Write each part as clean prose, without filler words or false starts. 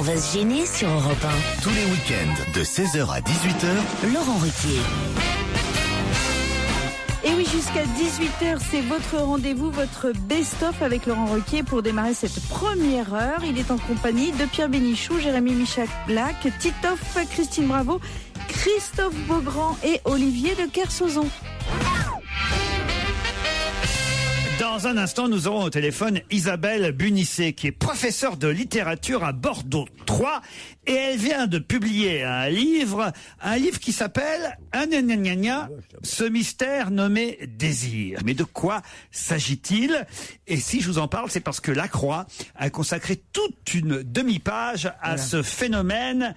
On va se gêner sur Europe 1. Tous les week-ends de 16h à 18h, Laurent Ruquier. Et oui, jusqu'à 18h, c'est votre rendez-vous, votre best-of avec Laurent Ruquier pour démarrer cette première heure. Il est en compagnie de Pierre Bénichou, Jérémy Michalak, Titoff, Christine Bravo, Christophe Beaugrand et Olivier de Kersauzon. Dans un instant, nous aurons au téléphone Isabelle Bunisset, qui est professeure de littérature à Bordeaux 3, et elle vient de publier un livre qui s'appelle Ce mystère nommé désir. Mais de quoi s'agit-il? Et si je vous en parle, c'est parce que La Croix a consacré toute une demi-page à ce phénomène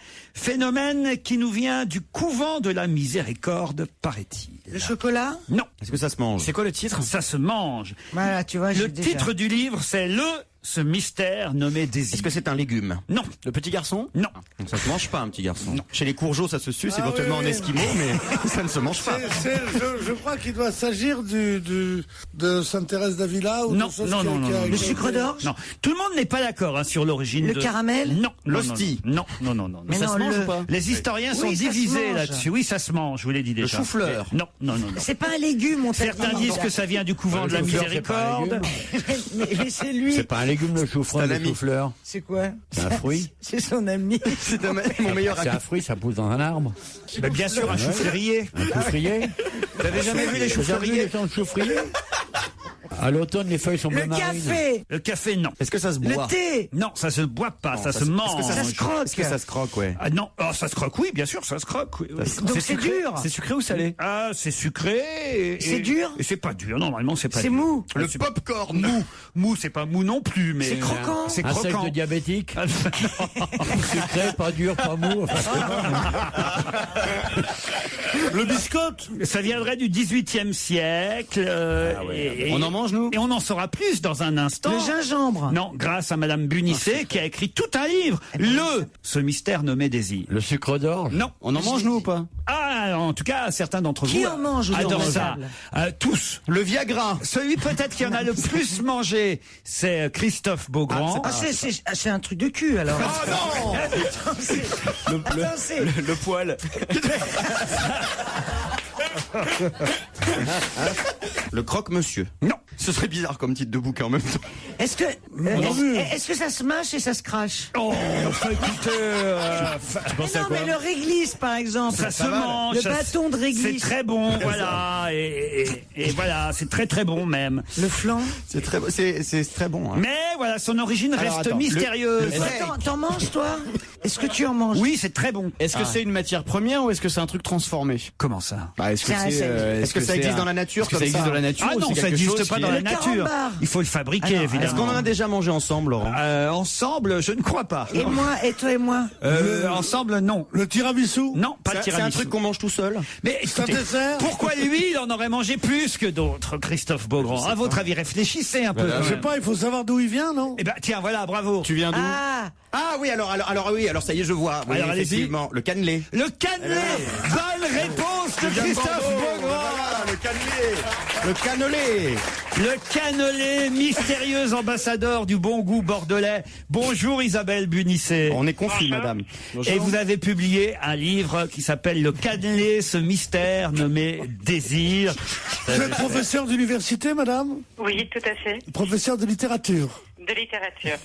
qui nous vient du couvent de la Miséricorde, paraît-il. Le chocolat? Non. Est-ce que ça se mange? C'est quoi le titre? Ça se mange. Voilà, tu vois, Le titre du livre, c'est Ce mystère nommé désir. Est-ce que c'est un légume? Non. Le petit garçon? Non. Donc ça se mange pas, un petit garçon. Non. Chez les courgeaux, ça se suce, éventuellement en esquimau, mais ça ne se mange pas. Je crois qu'il doit s'agir de Sainte Thérèse d'Avila ou Non, de chose non, qui a- non, qui a- non, Le sucre d'orge? Non. Tout le monde n'est pas d'accord sur l'origine Le caramel? Non. L'hostie? Non. Mais ça non, se mange le- ou pas? Les historiens sont Oui, ça se divisés mange. là-dessus. Oui, ça se mange, je vous l'ai dit déjà. chou-fleur? Non. C'est pas un légume, on t'a Certains dit. disent que ça vient du couvent de la Miséricorde. Mais c'est lui. C'est pas un légume le chou-fleur, le chou-fleur. C'est quoi? C'est un fruit. C'est son ami. C'est mon meilleur C'est un fruit, ça pousse dans un arbre. Mais bien sûr, un chou-flérier. Un chou-frier. Vous avez jamais vu les Vous avez vu chou-flériers? les champs de chou-frier? À l'automne, les feuilles sont Le bleu marine. café. Le café, non. Est-ce que ça se boit? Le thé. Non, ça se boit pas, ça se Est-ce mange. que Ça se croque. Est-ce que ça se croque, ouais? Ah non, ça se croque, oui, bien sûr, ça se croque. Oui. Donc c'est dur. C'est sucré ou salé? Ah, c'est sucré. C'est dur? Et c'est pas dur, normalement, c'est pas C'est dur. mou. Le C'est pop-corn! Mou, c'est pas mou non plus, mais. C'est croquant. C'est Un sec croquant. de diabétique. Ah, Sucré, pas dur, pas mou. Enfin, Le biscotte. Ça viendrait du XVIIIe siècle. On en mange, nous? Et on en saura plus dans un instant. Le gingembre. Non, grâce à Madame Bunisset, qui a écrit tout un livre. Ce mystère nommé désir. le sucre d'orge. Non. On en mange, nous, ou pas? Ah, en tout cas, certains d'entre vous. Qui en mange autour adorent de la ça. table Tous. Le Viagra! Celui peut-être qui en a le plus mangé, c'est Christophe Beaugrand. Ah, c'est un truc de cul, alors. Oh non! Attends, c'est- Le poil. Le croque-monsieur. Non. Ce serait bizarre comme titre de bouquin en même temps. Est-ce que ça se mâche et ça se crache? Oh, enfin, écoutez, Mais non, mais le réglisse, par exemple. ça se mange. Le ça bâton de réglisse. C'est très bon, voilà. Et voilà, c'est très très bon même. Le flan. C'est très bon. Hein. Mais voilà, son origine Alors, reste attends, mystérieuse. T'en manges, toi? Est-ce que tu en manges? Oui, c'est très bon. Est-ce que c'est une matière première ou est-ce que c'est un truc transformé? Comment ça? Bah, est-ce que C'est un c'est, sec. Est-ce que ça existe dans la nature Est-ce que ça comme existe ça dans la nature Ah ou non, c'est ça quelque n'existe chose pas qui dans est- la Le nature. carambar. Il faut le fabriquer, Ah non, évidemment. Est-ce qu'on en a déjà mangé ensemble, Laurent? Ensemble, je ne crois pas. Et moi, et toi et moi? Ensemble, non. Le tiramisu. Non, pas de C'est un tiramisu. truc qu'on mange tout seul? Mais C'est un écoutez, dessert. pourquoi lui, il en aurait mangé plus que d'autres, Christophe Beaugrand? À votre avis, réfléchissez un peu. quand Je sais même. pas, il faut savoir d'où il vient, non? Eh ben, tiens, voilà, bravo. Tu viens d'où? Ah, Oui, alors ça y est, je vois. Oui, Alors, allez-y. effectivement, le cannelé. Le cannelé. Bonne réponse de Christophe Beaugrand. Le cannelé. Le cannelé. Le cannelé, mystérieux ambassadeur du bon goût bordelais. Bonjour Isabelle Bunisset. On est confus, madame. Et vous avez publié un livre qui s'appelle Le cannelé, ce mystère nommé désir. Vous êtes professeur d'université, madame? Oui, tout à fait. Professeur de littérature. De littérature.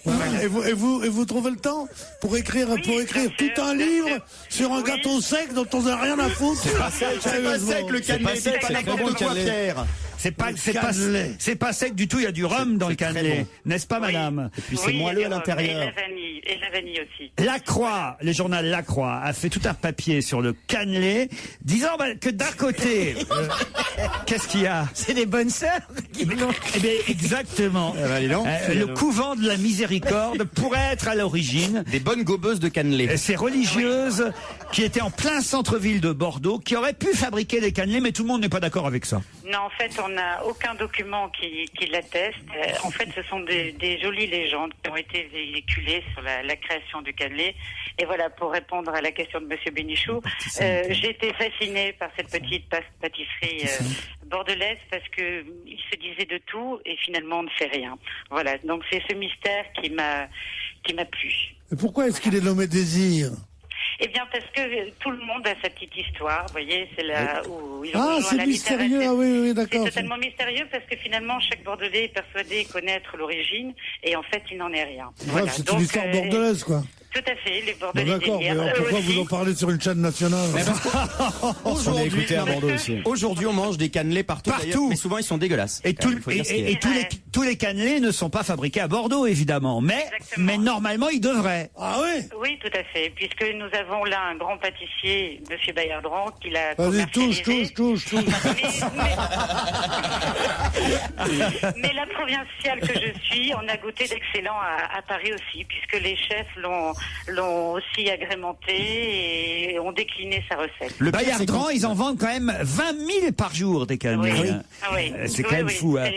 Et vous trouvez le temps pour écrire Oui, bien sûr, tout un bien livre sûr. sur un Oui. gâteau sec dont on n'a rien à foutre? C'est pas sec, le cannelé. C'est pas n'importe quoi, Pierre. C'est pas, Le cannelé. c'est pas sec du tout, il y a du rhum dans le très cannelé. bon. N'est-ce pas, madame? Et puis c'est moelleux à l'intérieur. Et la vanille aussi. La Croix, le journal La Croix, a fait tout un papier sur le cannelé, disant que d'un côté, qu'est-ce qu'il y a? c'est des bonnes sœurs qui l'ont. Eh bien, exactement. dis donc. Le couvent de la Miséricorde pourrait être à l'origine. Des bonnes gobeuses de cannelé. Ces religieuses qui étaient en plein centre-ville de Bordeaux, qui auraient pu fabriquer les cannelés, mais tout le monde n'est pas d'accord avec ça. Non, en fait, on n'a aucun document qui l'atteste. En fait, ce sont des jolies légendes qui ont été véhiculées sur la création du cannelé. Et voilà, pour répondre à la question de Monsieur Bénichou, j'ai été fascinée par cette petite pâtisserie bordelaise parce que il se disait de tout et finalement on ne fait rien. Voilà, donc c'est ce mystère qui m'a plu. Et pourquoi est-ce qu'il est nommé Désir? Eh bien, parce que tout le monde a sa petite histoire, vous voyez, c'est là où ils ont Ah, rejoint c'est la mystérieux, littérature. oui, d'accord. C'est totalement mystérieux parce que finalement, chaque Bordelais est persuadé connaître l'origine et en fait, il n'en est rien. Bref, c'est une histoire bordelaise, quoi. Tout à fait, les Bon, Bordelais d'accord, mais d'hier. alors pourquoi vous en parlez sur une chaîne nationale? Aujourd'hui, à Bordeaux aussi. Aujourd'hui, on mange des cannelés partout, Partout. d'ailleurs, mais souvent ils sont dégueulasses. Et, Il faut dire ce qui est. tous les cannelés ne sont pas fabriqués à Bordeaux, évidemment. Mais normalement, ils devraient. Ah oui? Oui, tout à fait, puisque nous avons là un grand pâtissier, Monsieur Bayardran, qui l'a Vas-y, touche. Mais la provinciale que je suis, on a goûté d'excellent à Paris aussi, puisque les chefs l'ont aussi agrémenté et ont décliné sa recette. Le Bayardran, ils en vendent quand même 20 000 par jour des cannelés. Oui. hein. Ah oui. C'est quand même fou. Hein.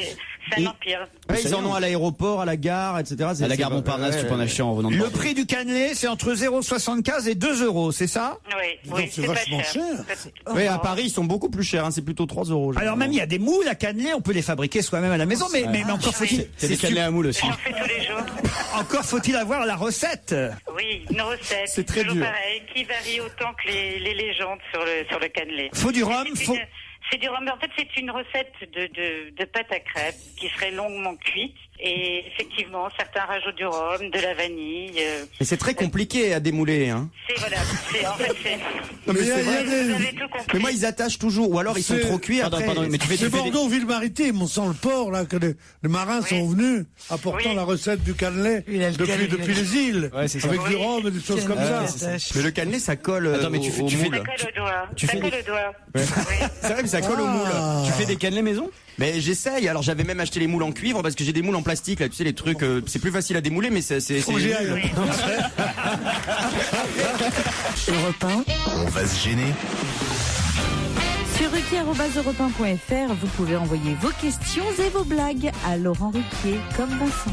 C'est un empire. Ouais, ils en ont à l'aéroport, à la gare, etc. À la gare Montparnasse, tu peux en acheter en revenant de Le Bordeaux. prix du cannelé, c'est entre 0,75 et 2 euros, c'est ça? Oui, c'est pas vachement cher. Oui, à Paris, ils sont beaucoup plus chers, hein, c'est plutôt 3 euros. Alors même, il y a des moules à cannelé, on peut les fabriquer soi-même à la maison, mais encore faut-il... C'est des cannelés à moule aussi. J'en fais tous les jours. Encore faut-il avoir la recette. Oui, une recette. C'est très toujours dur. pareil, qui varie autant que les légendes sur le cannelé. Faut du rhum, C'est faut... C'est du rhum. En fait, c'est une recette de pâte à crêpes qui serait longuement cuite. Et effectivement, certains rajoutent du rhum, de la vanille. Et c'est très compliqué à démouler, hein. En fait, c'est. Non, mais Il y a c'est vrai. Vous avez tout compris. Mais moi, ils attachent toujours, ou alors ils sont C'est- trop cuits après. Pardon, mais tu fais C'est des... Bordeaux, ville maritime, on sent le port, là, que les marins sont venus, apportant Oui. la recette du cannelé depuis les îles. Ouais, c'est ça. Avec du Oui. rhum et des choses comme ça. Mais le cannelé, ça colle Attends, mais au tu fais moule. Ça colle au doigt. Tu Ça fais colle des- au doigt. Ouais. Oui. C'est vrai, mais ça colle au moule. Ah. Tu fais des cannelés maison? Mais j'essaye. Alors j'avais même acheté les moules en cuivre parce que j'ai des moules en plastique là. Tu sais les trucs, c'est plus facile à démouler, mais c'est. Faut que j'y aille. Oui. Europe 1, On va se gêner. Sur ruquier@europe1.fr, vous pouvez envoyer vos questions et vos blagues à Laurent Ruquier, comme Vincent.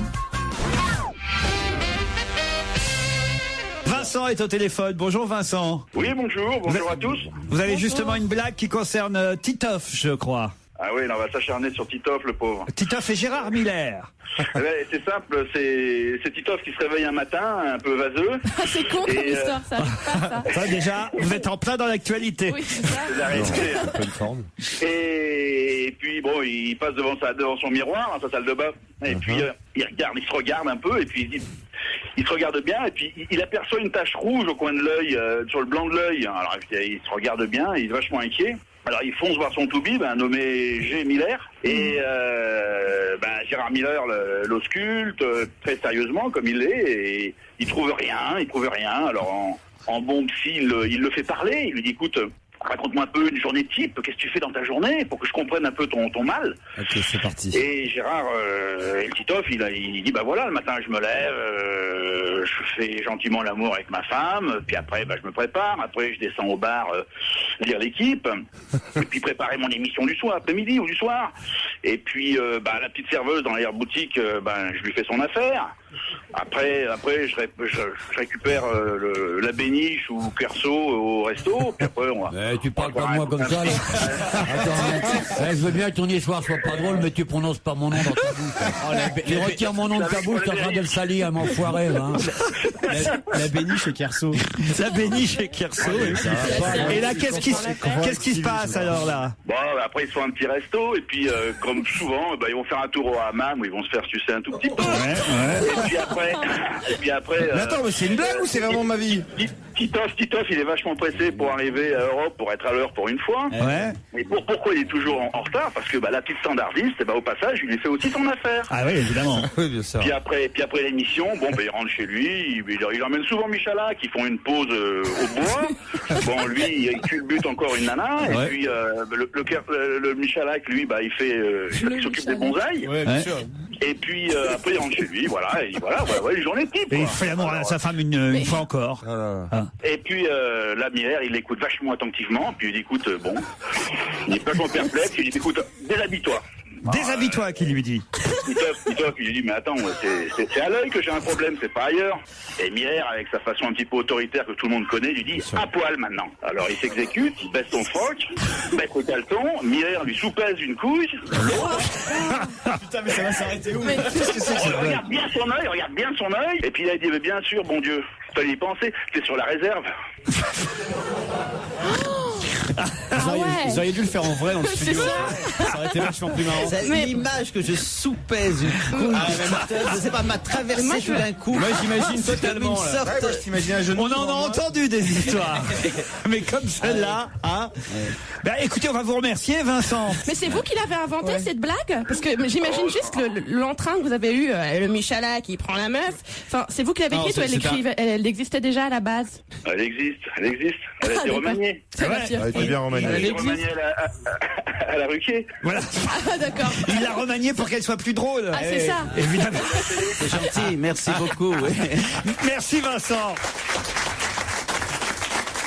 Vincent est au téléphone. Bonjour Vincent. Oui, bonjour à tous. Vous avez justement une blague qui concerne Titoff, je crois. Ah oui, on va s'acharner sur Titoff, le pauvre. Titoff et Gérard Miller. Ouais, c'est simple, c'est Titoff qui se réveille un matin, un peu vaseux. Ah, c'est con comme Et, histoire, ça arrive pas, ça. Ça déjà, vous êtes en plein dans l'actualité. Oui, c'est ça. C'est la réalité, hein. Et puis bon, il passe devant son miroir, dans sa salle de bain, et puis il se regarde un peu, et puis il se regarde bien, et puis il aperçoit une tache rouge au coin de l'œil, sur le blanc de l'œil. Alors il se regarde bien, il est vachement inquiet. Alors il fonce voir son toubib, nommé G. Miller, et Gérard Miller l'ausculte très sérieusement comme il est, et il trouve rien. Alors en bon psy, il le fait parler, il lui dit écoute, raconte-moi un peu une journée type, qu'est-ce que tu fais dans ta journée pour que je comprenne un peu ton mal. Ok, c'est parti. Et Gérard El Titoff, il dit bah voilà, le matin je me lève, je fais gentiment l'amour avec ma femme, puis après je me prépare, après je descends au bar lire l'équipe, et puis préparer mon émission du soir, après-midi ou du soir. Et puis la petite serveuse dans l'air-boutique, je lui fais son affaire. Après je récupère la béniche ou Kerso au resto, puis après on va... Tu parles pas de moi comme ça, là. Attends, je veux bien que ton histoire soit pas drôle, mais tu prononces pas mon nom dans ta bouche. Tu retires mon nom de ta bouche, t'es en train de le salir, m'enfoiré, hein. La béniche et Kerso. La béniche et Kerso. Et là, qu'est-ce qui se passe alors là? Bon, après ils se font un petit resto, et puis comme souvent, ils vont faire un tour au hammam où ils vont se faire sucer un tout petit peu. Et puis après. Mais attends, mais c'est une blague ou c'est vraiment ma vie? Titoff, il est vachement pressé pour arriver à Europe, pour être à l'heure pour une fois. Ouais. Mais pourquoi il est toujours en retard? Parce que la petite standardiste, au passage, il lui fait aussi son affaire. Ah oui, évidemment. Oui, bien sûr. Puis après l'émission, il rentre chez lui, il emmène souvent Michalak, qui font une pause au bois. Bon, lui, il culbute encore une nana, Ouais. et puis le Michalak, lui, il s'occupe des bonsaïs. Ouais, bien sûr. Et puis après, il rentre chez lui, voilà, une journée type. Et il quoi. fait l'amour à sa femme une fois encore. Et puis la Miller, il l'écoute vachement attentivement, puis il dit écoute, il est vachement perplexe, il dit écoute, déshabille-toi. Déshabille-toi, qui lui dit. Titoff, il lui dit, mais attends, c'est à l'œil que j'ai un problème, c'est pas ailleurs. Et Miller, avec sa façon un petit peu autoritaire que tout le monde connaît, lui dit, à poil maintenant. Alors il s'exécute, il baisse son froc, baisse le caleçon, Miller lui soupèse une couille. Putain, mais ça va s'arrêter où? Qu'est-ce que c'est que ça? Regarde bien son œil, et puis là il dit, mais bien sûr, bon Dieu, fallait y penser, t'es sur la réserve. Vous auriez dû le faire en vrai dans le studio. Ça aurait été vachement plus marrant. L'image que je soupèse une couille, je sais pas, m'a traversé tout d'un coup. Moi j'imagine totalement. On en a entendu des histoires. Mais comme celle-là, hein. Ben, écoutez, on va vous remercier, Vincent. Mais c'est vous qui l'avez inventé cette blague? Parce que j'imagine juste l'entrain que vous avez eu, le Michala qui prend la meuf. Enfin, c'est vous qui l'avez écrite ou elle existait déjà à la base? Elle existe. Elle a été remaniée. Elle a été bien remaniée. Elle a été remaniée à la Ruquier. Voilà. Ah, d'accord. Il l'a remaniée pour qu'elle soit plus drôle. Ah, c'est ça. Évidemment. C'est gentil, merci beaucoup. Merci Vincent.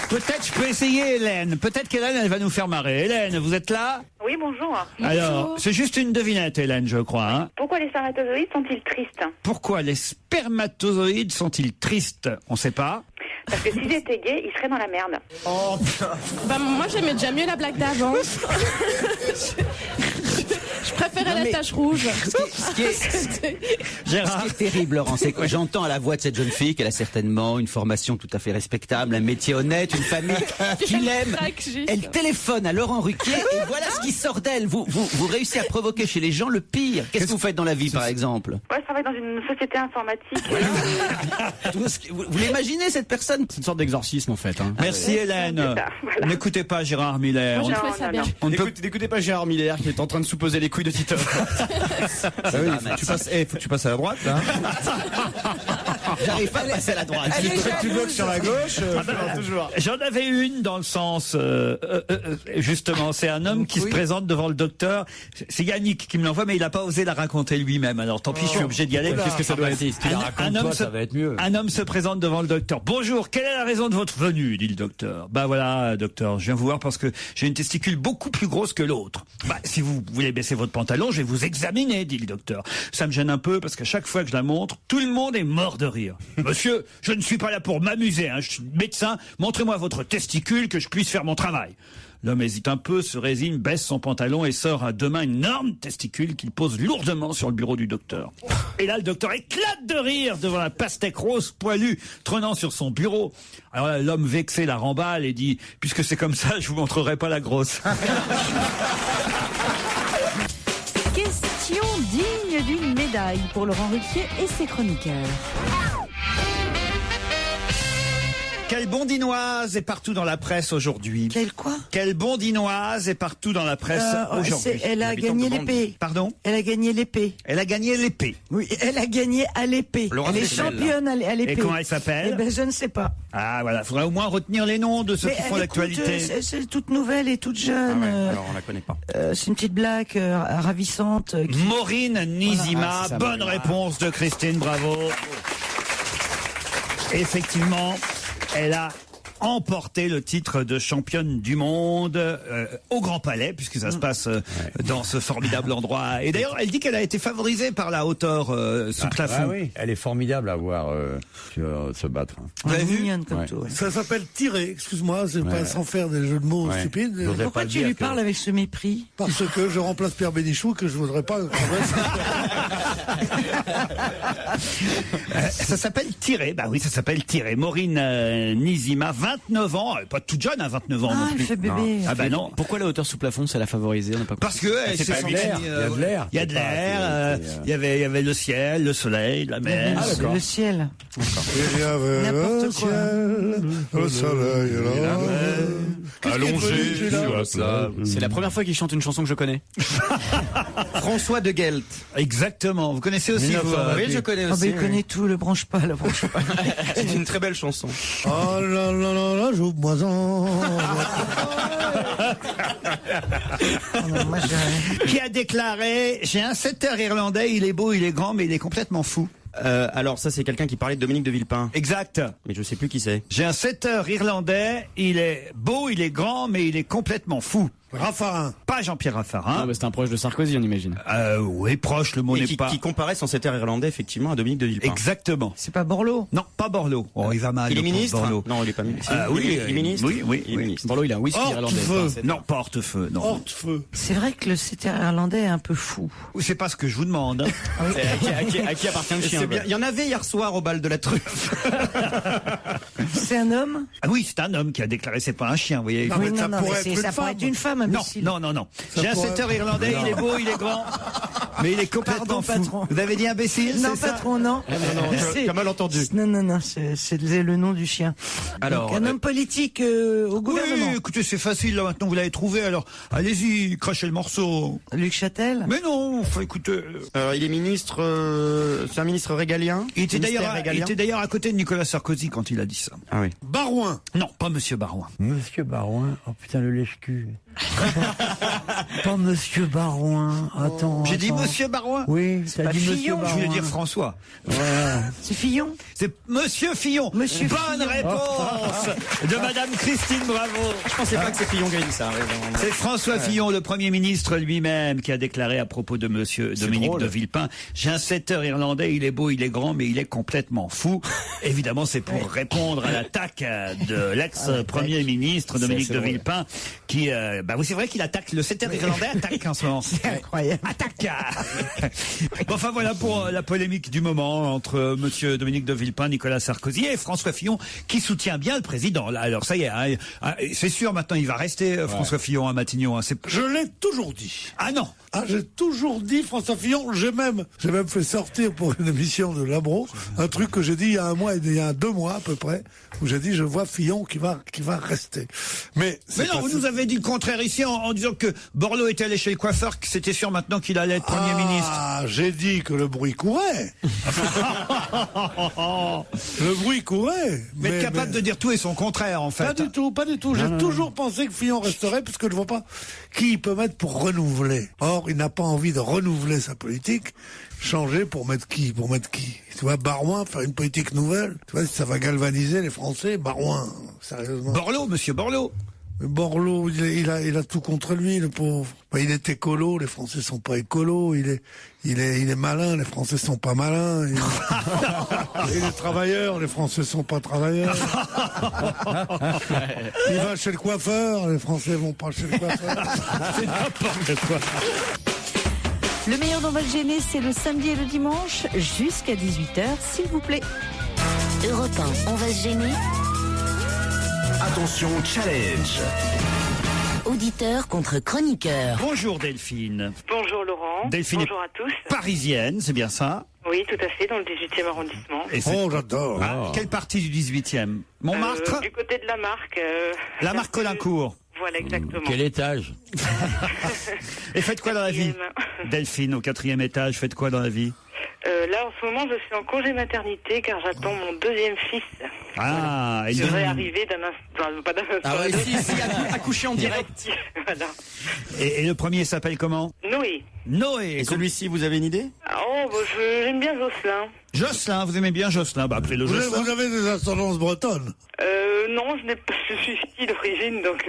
Peut-être je peux essayer Hélène. Peut-être qu'Hélène, elle va nous faire marrer. Hélène, vous êtes là? Oui, bonjour. Alors, c'est juste une devinette, Hélène, je crois. Hein. Pourquoi les spermatozoïdes sont-ils tristes? Pourquoi les spermatozoïdes sont-ils tristes? On sait pas. Parce que s'ils étaient gays, ils seraient dans la merde. Oh. Bah, moi, j'aimais déjà mieux la blague d'avant. Je préférais la tache rouge. Ce qui est terrible, Laurent, c'est que j'entends à la voix de cette jeune fille qu'elle a certainement une formation tout à fait respectable, un métier honnête, une famille qu'il aime. Elle téléphone à Laurent Ruquier et voilà ce qui sort d'elle. Vous réussissez à provoquer chez les gens le pire. Qu'est-ce que vous faites dans la vie, par exemple? Ouais, je travaille dans une société informatique. Vous l'imaginez, cette personne? C'est une sorte d'exorcisme, en fait. Hein. Merci Hélène. Voilà. N'écoutez pas Gérard Miller. Moi, j'ai trouvé ça bien. N'écoutez pas Gérard Miller qui est en train de souposer les couilles de Titoff. Faut que tu passes à la droite, là. J'arrive pas à passer à la droite. Tu bloques sur la gauche. Toujours. J'en avais une dans le sens, justement, c'est un homme qui se présente devant le docteur. C'est Yannick qui me l'envoie, mais il n'a pas osé la raconter lui-même. Alors tant pis, je suis obligé d'y aller. Qu'est-ce que ça doit être? Si tu la racontes toi, ça va être mieux. Un homme se présente devant le docteur. Bonjour, quelle est la raison de votre venue, dit le docteur. Bah voilà, docteur, je viens vous voir parce que j'ai une testicule beaucoup plus grosse que l'autre. Bah si vous voulez baisser votre pantalon, je vais vous examiner, dit le docteur. Ça me gêne un peu parce qu'à chaque fois que je la montre, tout le monde est mort de rire. Monsieur, je ne suis pas là pour m'amuser, hein. Je suis médecin, montrez-moi votre testicule que je puisse faire mon travail. L'homme hésite un peu, se résigne, baisse son pantalon et sort à deux mains une énorme testicule qu'il pose lourdement sur le bureau du docteur. Et là, le docteur éclate de rire devant la pastèque rose poilue trônant sur son bureau. Alors là, l'homme vexé la remballe et dit « Puisque c'est comme ça, je vous montrerai pas la grosse. » Question digne d'une médaille pour Laurent Ruquier et ses chroniqueurs. Quelle bondinoise est partout dans la presse aujourd'hui? Quelle quoi? Quelle bondinoise est partout dans la presse aujourd'hui? Elle a gagné l'épée. Pardon? Elle a gagné l'épée. Elle a gagné l'épée. Oui, elle a gagné à l'épée. Elle est championne à l'épée. Et comment elle s'appelle? Eh ben, je ne sais pas. Ah voilà, faudrait au moins retenir les noms de ceux qui font l'actualité. C'est toute nouvelle et toute jeune. Alors on la connaît pas. C'est une petite blague ravissante. Maureen Nizima, Voilà. bonne réponse de Christine, bravo. Effectivement, elle a emporté le titre de championne du monde au Grand Palais, puisque ça se passe dans ce formidable endroit. Et d'ailleurs, elle dit qu'elle a été favorisée par la hauteur sous plafond. Ah oui, elle est formidable à voir se battre. Vous avez vu? Mignonne comme tout. Ça s'appelle tirer, excuse-moi, c'est pas sans faire des jeux de mots stupides. Pourquoi tu lui parles avec ce mépris? Parce que je remplace Pierre Bénichou, que je voudrais pas. Ça s'appelle tirer, bah oui, ça s'appelle tirer. Maureen Nizima, 29 ans, elle est pas toute jeune à 29 ans non Elle plus. fait bébé. Ah bah non. Pourquoi la hauteur sous plafond, ça l'a favorisé? On n'a pas Parce que elle s'est sentie, Il y a de l'air. il y a de l'air, il y avait le ciel, le soleil, la mer. Le ciel. Il y avait N'importe le quoi. ciel, le soleil et la mer. Allongé sur la sable. C'est la première fois qu'il chante une chanson que je connais. François de Gelt. Exactement. Vous connaissez aussi vous, Oui, je connais aussi. Il connaît tout, le branche pas. C'est une très belle chanson. Oh là là là là, joue-moi-en. qui a déclaré « J'ai un setteur irlandais, il est beau, il est grand, mais il est complètement fou. » Alors ça c'est quelqu'un qui parlait de Dominique de Villepin. Exact. Mais je sais plus qui c'est. J'ai un setteur irlandais, il est beau, il est grand, mais il est complètement fou. Raffarin. Pas Jean-Pierre Raffarin. Ah, bah, c'est un proche de Sarkozy, on imagine. Oui, proche, le mot n'est pas... Qui comparait son secrétaire irlandais, effectivement, à Dominique de Villepin. Exactement. C'est pas Borloo? Non, pas Borloo. Oh, il va mal. Il est le pauvre ministre Borloo. Non, il est pas ministre. Oui, il est ministre. Oui. Il est ministre. Borloo, il a un whisky irlandais. Non, pas Hortefeux, non. Hortefeux. C'est vrai que le secrétaire irlandais est un peu fou. C'est pas ce que je vous demande. Hein. À qui appartient le chien? C'est bien. Il y en avait hier soir au bal de la truffe. C'est un homme? Ah oui, c'est un homme qui a déclaré, c'est pas un chien, vous voyez. Non, mais ça pourrait être une femme. Non. J'ai un secrétaire irlandais, il est beau, il est grand, mais il est complètement fou. Patron. Vous avez dit imbécile? Non, c'est ça patron, non. Tu as mal entendu. Non, c'est le nom du chien. Alors, donc, un homme politique au gouvernement. Oui, écoutez, c'est facile, là, maintenant, vous l'avez trouvé, alors, allez-y, crachez le morceau. Luc Châtel? Mais non, enfin, écoutez... il est ministre, c'est un ministre régalien. Il était d'ailleurs à côté de Nicolas Sarkozy quand il a dit ça. Ah oui. Barouin. Non, pas Monsieur Barouin. Monsieur Barouin. Oh putain, le lèche-cul. Pas Monsieur Barouin. Attends. J'ai dit Monsieur Barouin? Oui, c'est t'as pas dit Monsieur Fillon. Barouin. Je voulais dire François. Voilà. C'est Fillon? C'est Monsieur Fillon. Bonne réponse de Madame Christine Bravo. Je pensais pas que c'est Fillon qui a dit ça. C'est François Fillon, le Premier ministre lui-même, qui a déclaré à propos de Monsieur Dominique de Villepin: j'ai un secrétaire irlandais, il est beau, il est grand, mais il est complètement fou. Évidemment, c'est pour répondre à l'attaque de l'ex-Premier ministre Dominique de Villepin, qui, oui, c'est vrai qu'il attaque, le secrétaire irlandais attaque en ce moment. C'est incroyable. Attaque. Bon, enfin voilà pour la polémique du moment entre Monsieur Dominique de Villepin, Nicolas Sarkozy et François Fillon, qui soutient bien le président. Là, alors ça y est, hein, c'est sûr maintenant il va rester François Fillon à Matignon. Hein, je l'ai toujours dit. Ah non. Ah, j'ai toujours dit François Fillon. J'ai même fait sortir pour une émission de Labro un truc que j'ai dit il y a 2 mois à peu près, où j'ai dit je vois Fillon qui va rester. Mais non, vous nous avez dit le contraire ici en disant que Borloo était allé chez le coiffeur, que c'était sûr maintenant qu'il allait être Premier ministre. Ah, j'ai dit que le bruit courait. Le bruit courait. Mais capable de dire tout et son contraire en fait. Pas du tout. J'ai toujours pensé que Fillon resterait, parce que je ne vois pas qui il peut mettre pour renouveler. Or, il n'a pas envie de renouveler sa politique. Changer pour mettre qui? Tu vois, Barouin, faire une politique nouvelle. Tu vois, ça va galvaniser les Français. Barouin, sérieusement. Borloo, Monsieur Borloo. Mais Borloo, il a tout contre lui, le pauvre. Il est écolo, les Français sont pas écolos. Il est malin, les Français sont pas malins. Il est travailleur, les Français sont pas travailleurs. Il va chez le coiffeur, les Français vont pas chez le coiffeur. C'est n'importe quoi. Le meilleur dont on va le gêner, c'est le samedi et le dimanche, jusqu'à 18h, s'il vous plaît. Europe 1, on va se gêner. Attention, challenge. Auditeur contre chroniqueur. Bonjour Delphine. Bonjour Laurent. Delphine bonjour à tous. Parisienne, c'est bien ça? Oui, tout à fait, dans le 18e arrondissement. J'adore. Quelle partie du 18e? Montmartre? Du côté de la Marque. La Marque Colincourt. Voilà, exactement. Quel étage? Et faites quoi dans la vie? Delphine, au 4e étage, faites quoi dans la vie? Là, en ce moment, je suis en congé maternité car j'attends mon 2e fils. Ah, il devrait arriver d'un instant. Pas d'un instant. Ah ouais, si, accouché en direct. Voilà. Et le premier s'appelle comment? Noé. Et celui-ci, vous avez une idée? J'aime bien Jocelyn. Jocelyn, vous aimez bien Jocelyn? Appelez le Jocelyn. Vous avez des ascendances bretonnes? Non, je suis fille d'origine, donc.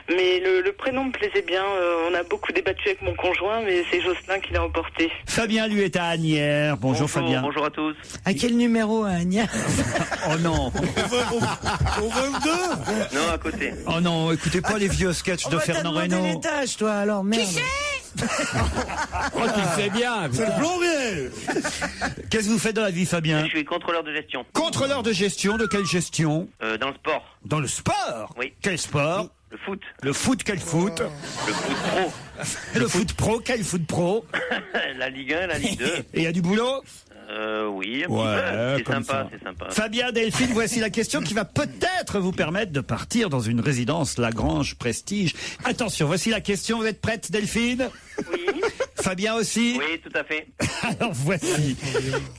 Mais le prénom me plaisait bien. On a beaucoup débattu avec mon conjoint, mais c'est Jocelyn qui l'a emporté. Fabien, lui, est à Asnières. Bonjour Fabien. Bonjour à tous. À quel numéro à Asnières? Oh non. Au 22? Non, à côté. Oh non, écoutez pas les vieux sketchs de Fernand Reynaud. T'as demandé l'étage, toi, alors, merde. Oh, tu le sais bien. C'est le plombier. Qu'est-ce que vous faites dans la vie, Fabien? Je suis contrôleur de gestion. Contrôleur de gestion, de quelle gestion? Dans le sport. Dans le sport? Oui. Quel sport? Le foot. Le foot, quel foot? Le foot pro. Le foot pro, quel foot pro? La Ligue 1, la Ligue 2. Et il y a du boulot? Oui, un ouais, petit peu. C'est sympa. Fabien, Delphine, voici la question qui va peut-être vous permettre de partir dans une résidence Lagrange Prestige. Attention, voici la question. Vous êtes prête, Delphine? Oui. Fabien aussi? Oui, tout à fait. Alors voici.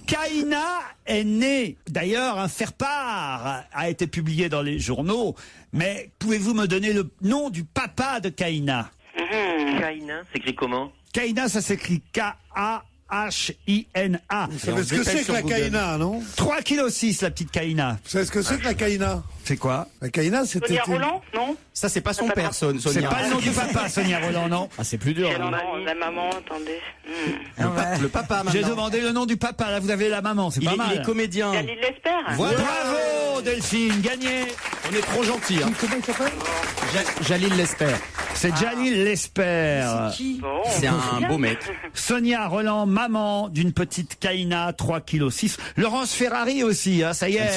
Kaina est née. D'ailleurs, un faire-part a été publié dans les journaux. Mais pouvez-vous me donner le nom du papa de Kaina? Kaina, s'écrit comment? Kaina, ça s'écrit K-A-A-I-N-A. K-A-H-I-N-A. Vous savez ce que c'est que la caïna, non? 3,6 kg la petite caïna. Vous savez ce que c'est que la caïna? C'est quoi? La caïna, c'était... Sonia Roland, non? Ça, c'est pas son père, Sonia. C'est pas le nom du papa, Sonia Roland, non? Ah, c'est plus dur. Non, la maman, attendez. Le papa, maintenant. J'ai demandé le nom du papa, là vous avez la maman, c'est pas mal. Il est comédien. Jalil l'espère. Voilà. Bravo Delphine, gagné. On est trop gentils. Hein. Comment il s'appelle? Jalil l'espère. C'est Jalil l'espère. C'est un beau mec. Sonia Roland, maman d'une petite caïna, 3,6 kg. Laurence Ferrari aussi, hein, ça y est.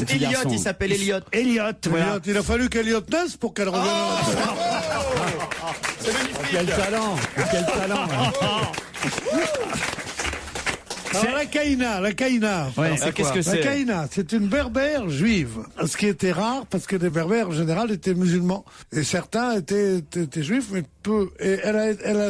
Elliot, il s'appelle Elliot. Elliot, voilà. Elliot, il a fallu qu'Elliot naisse pour qu'elle revienne. Quel talent. Quel talent. Alors la caïna. Ouais, Qu'est-ce que La c'est? caïna, c'est une berbère juive. Ce qui était rare, parce que les berbères, en général, étaient musulmans. Et certains étaient juifs, mais peu. Et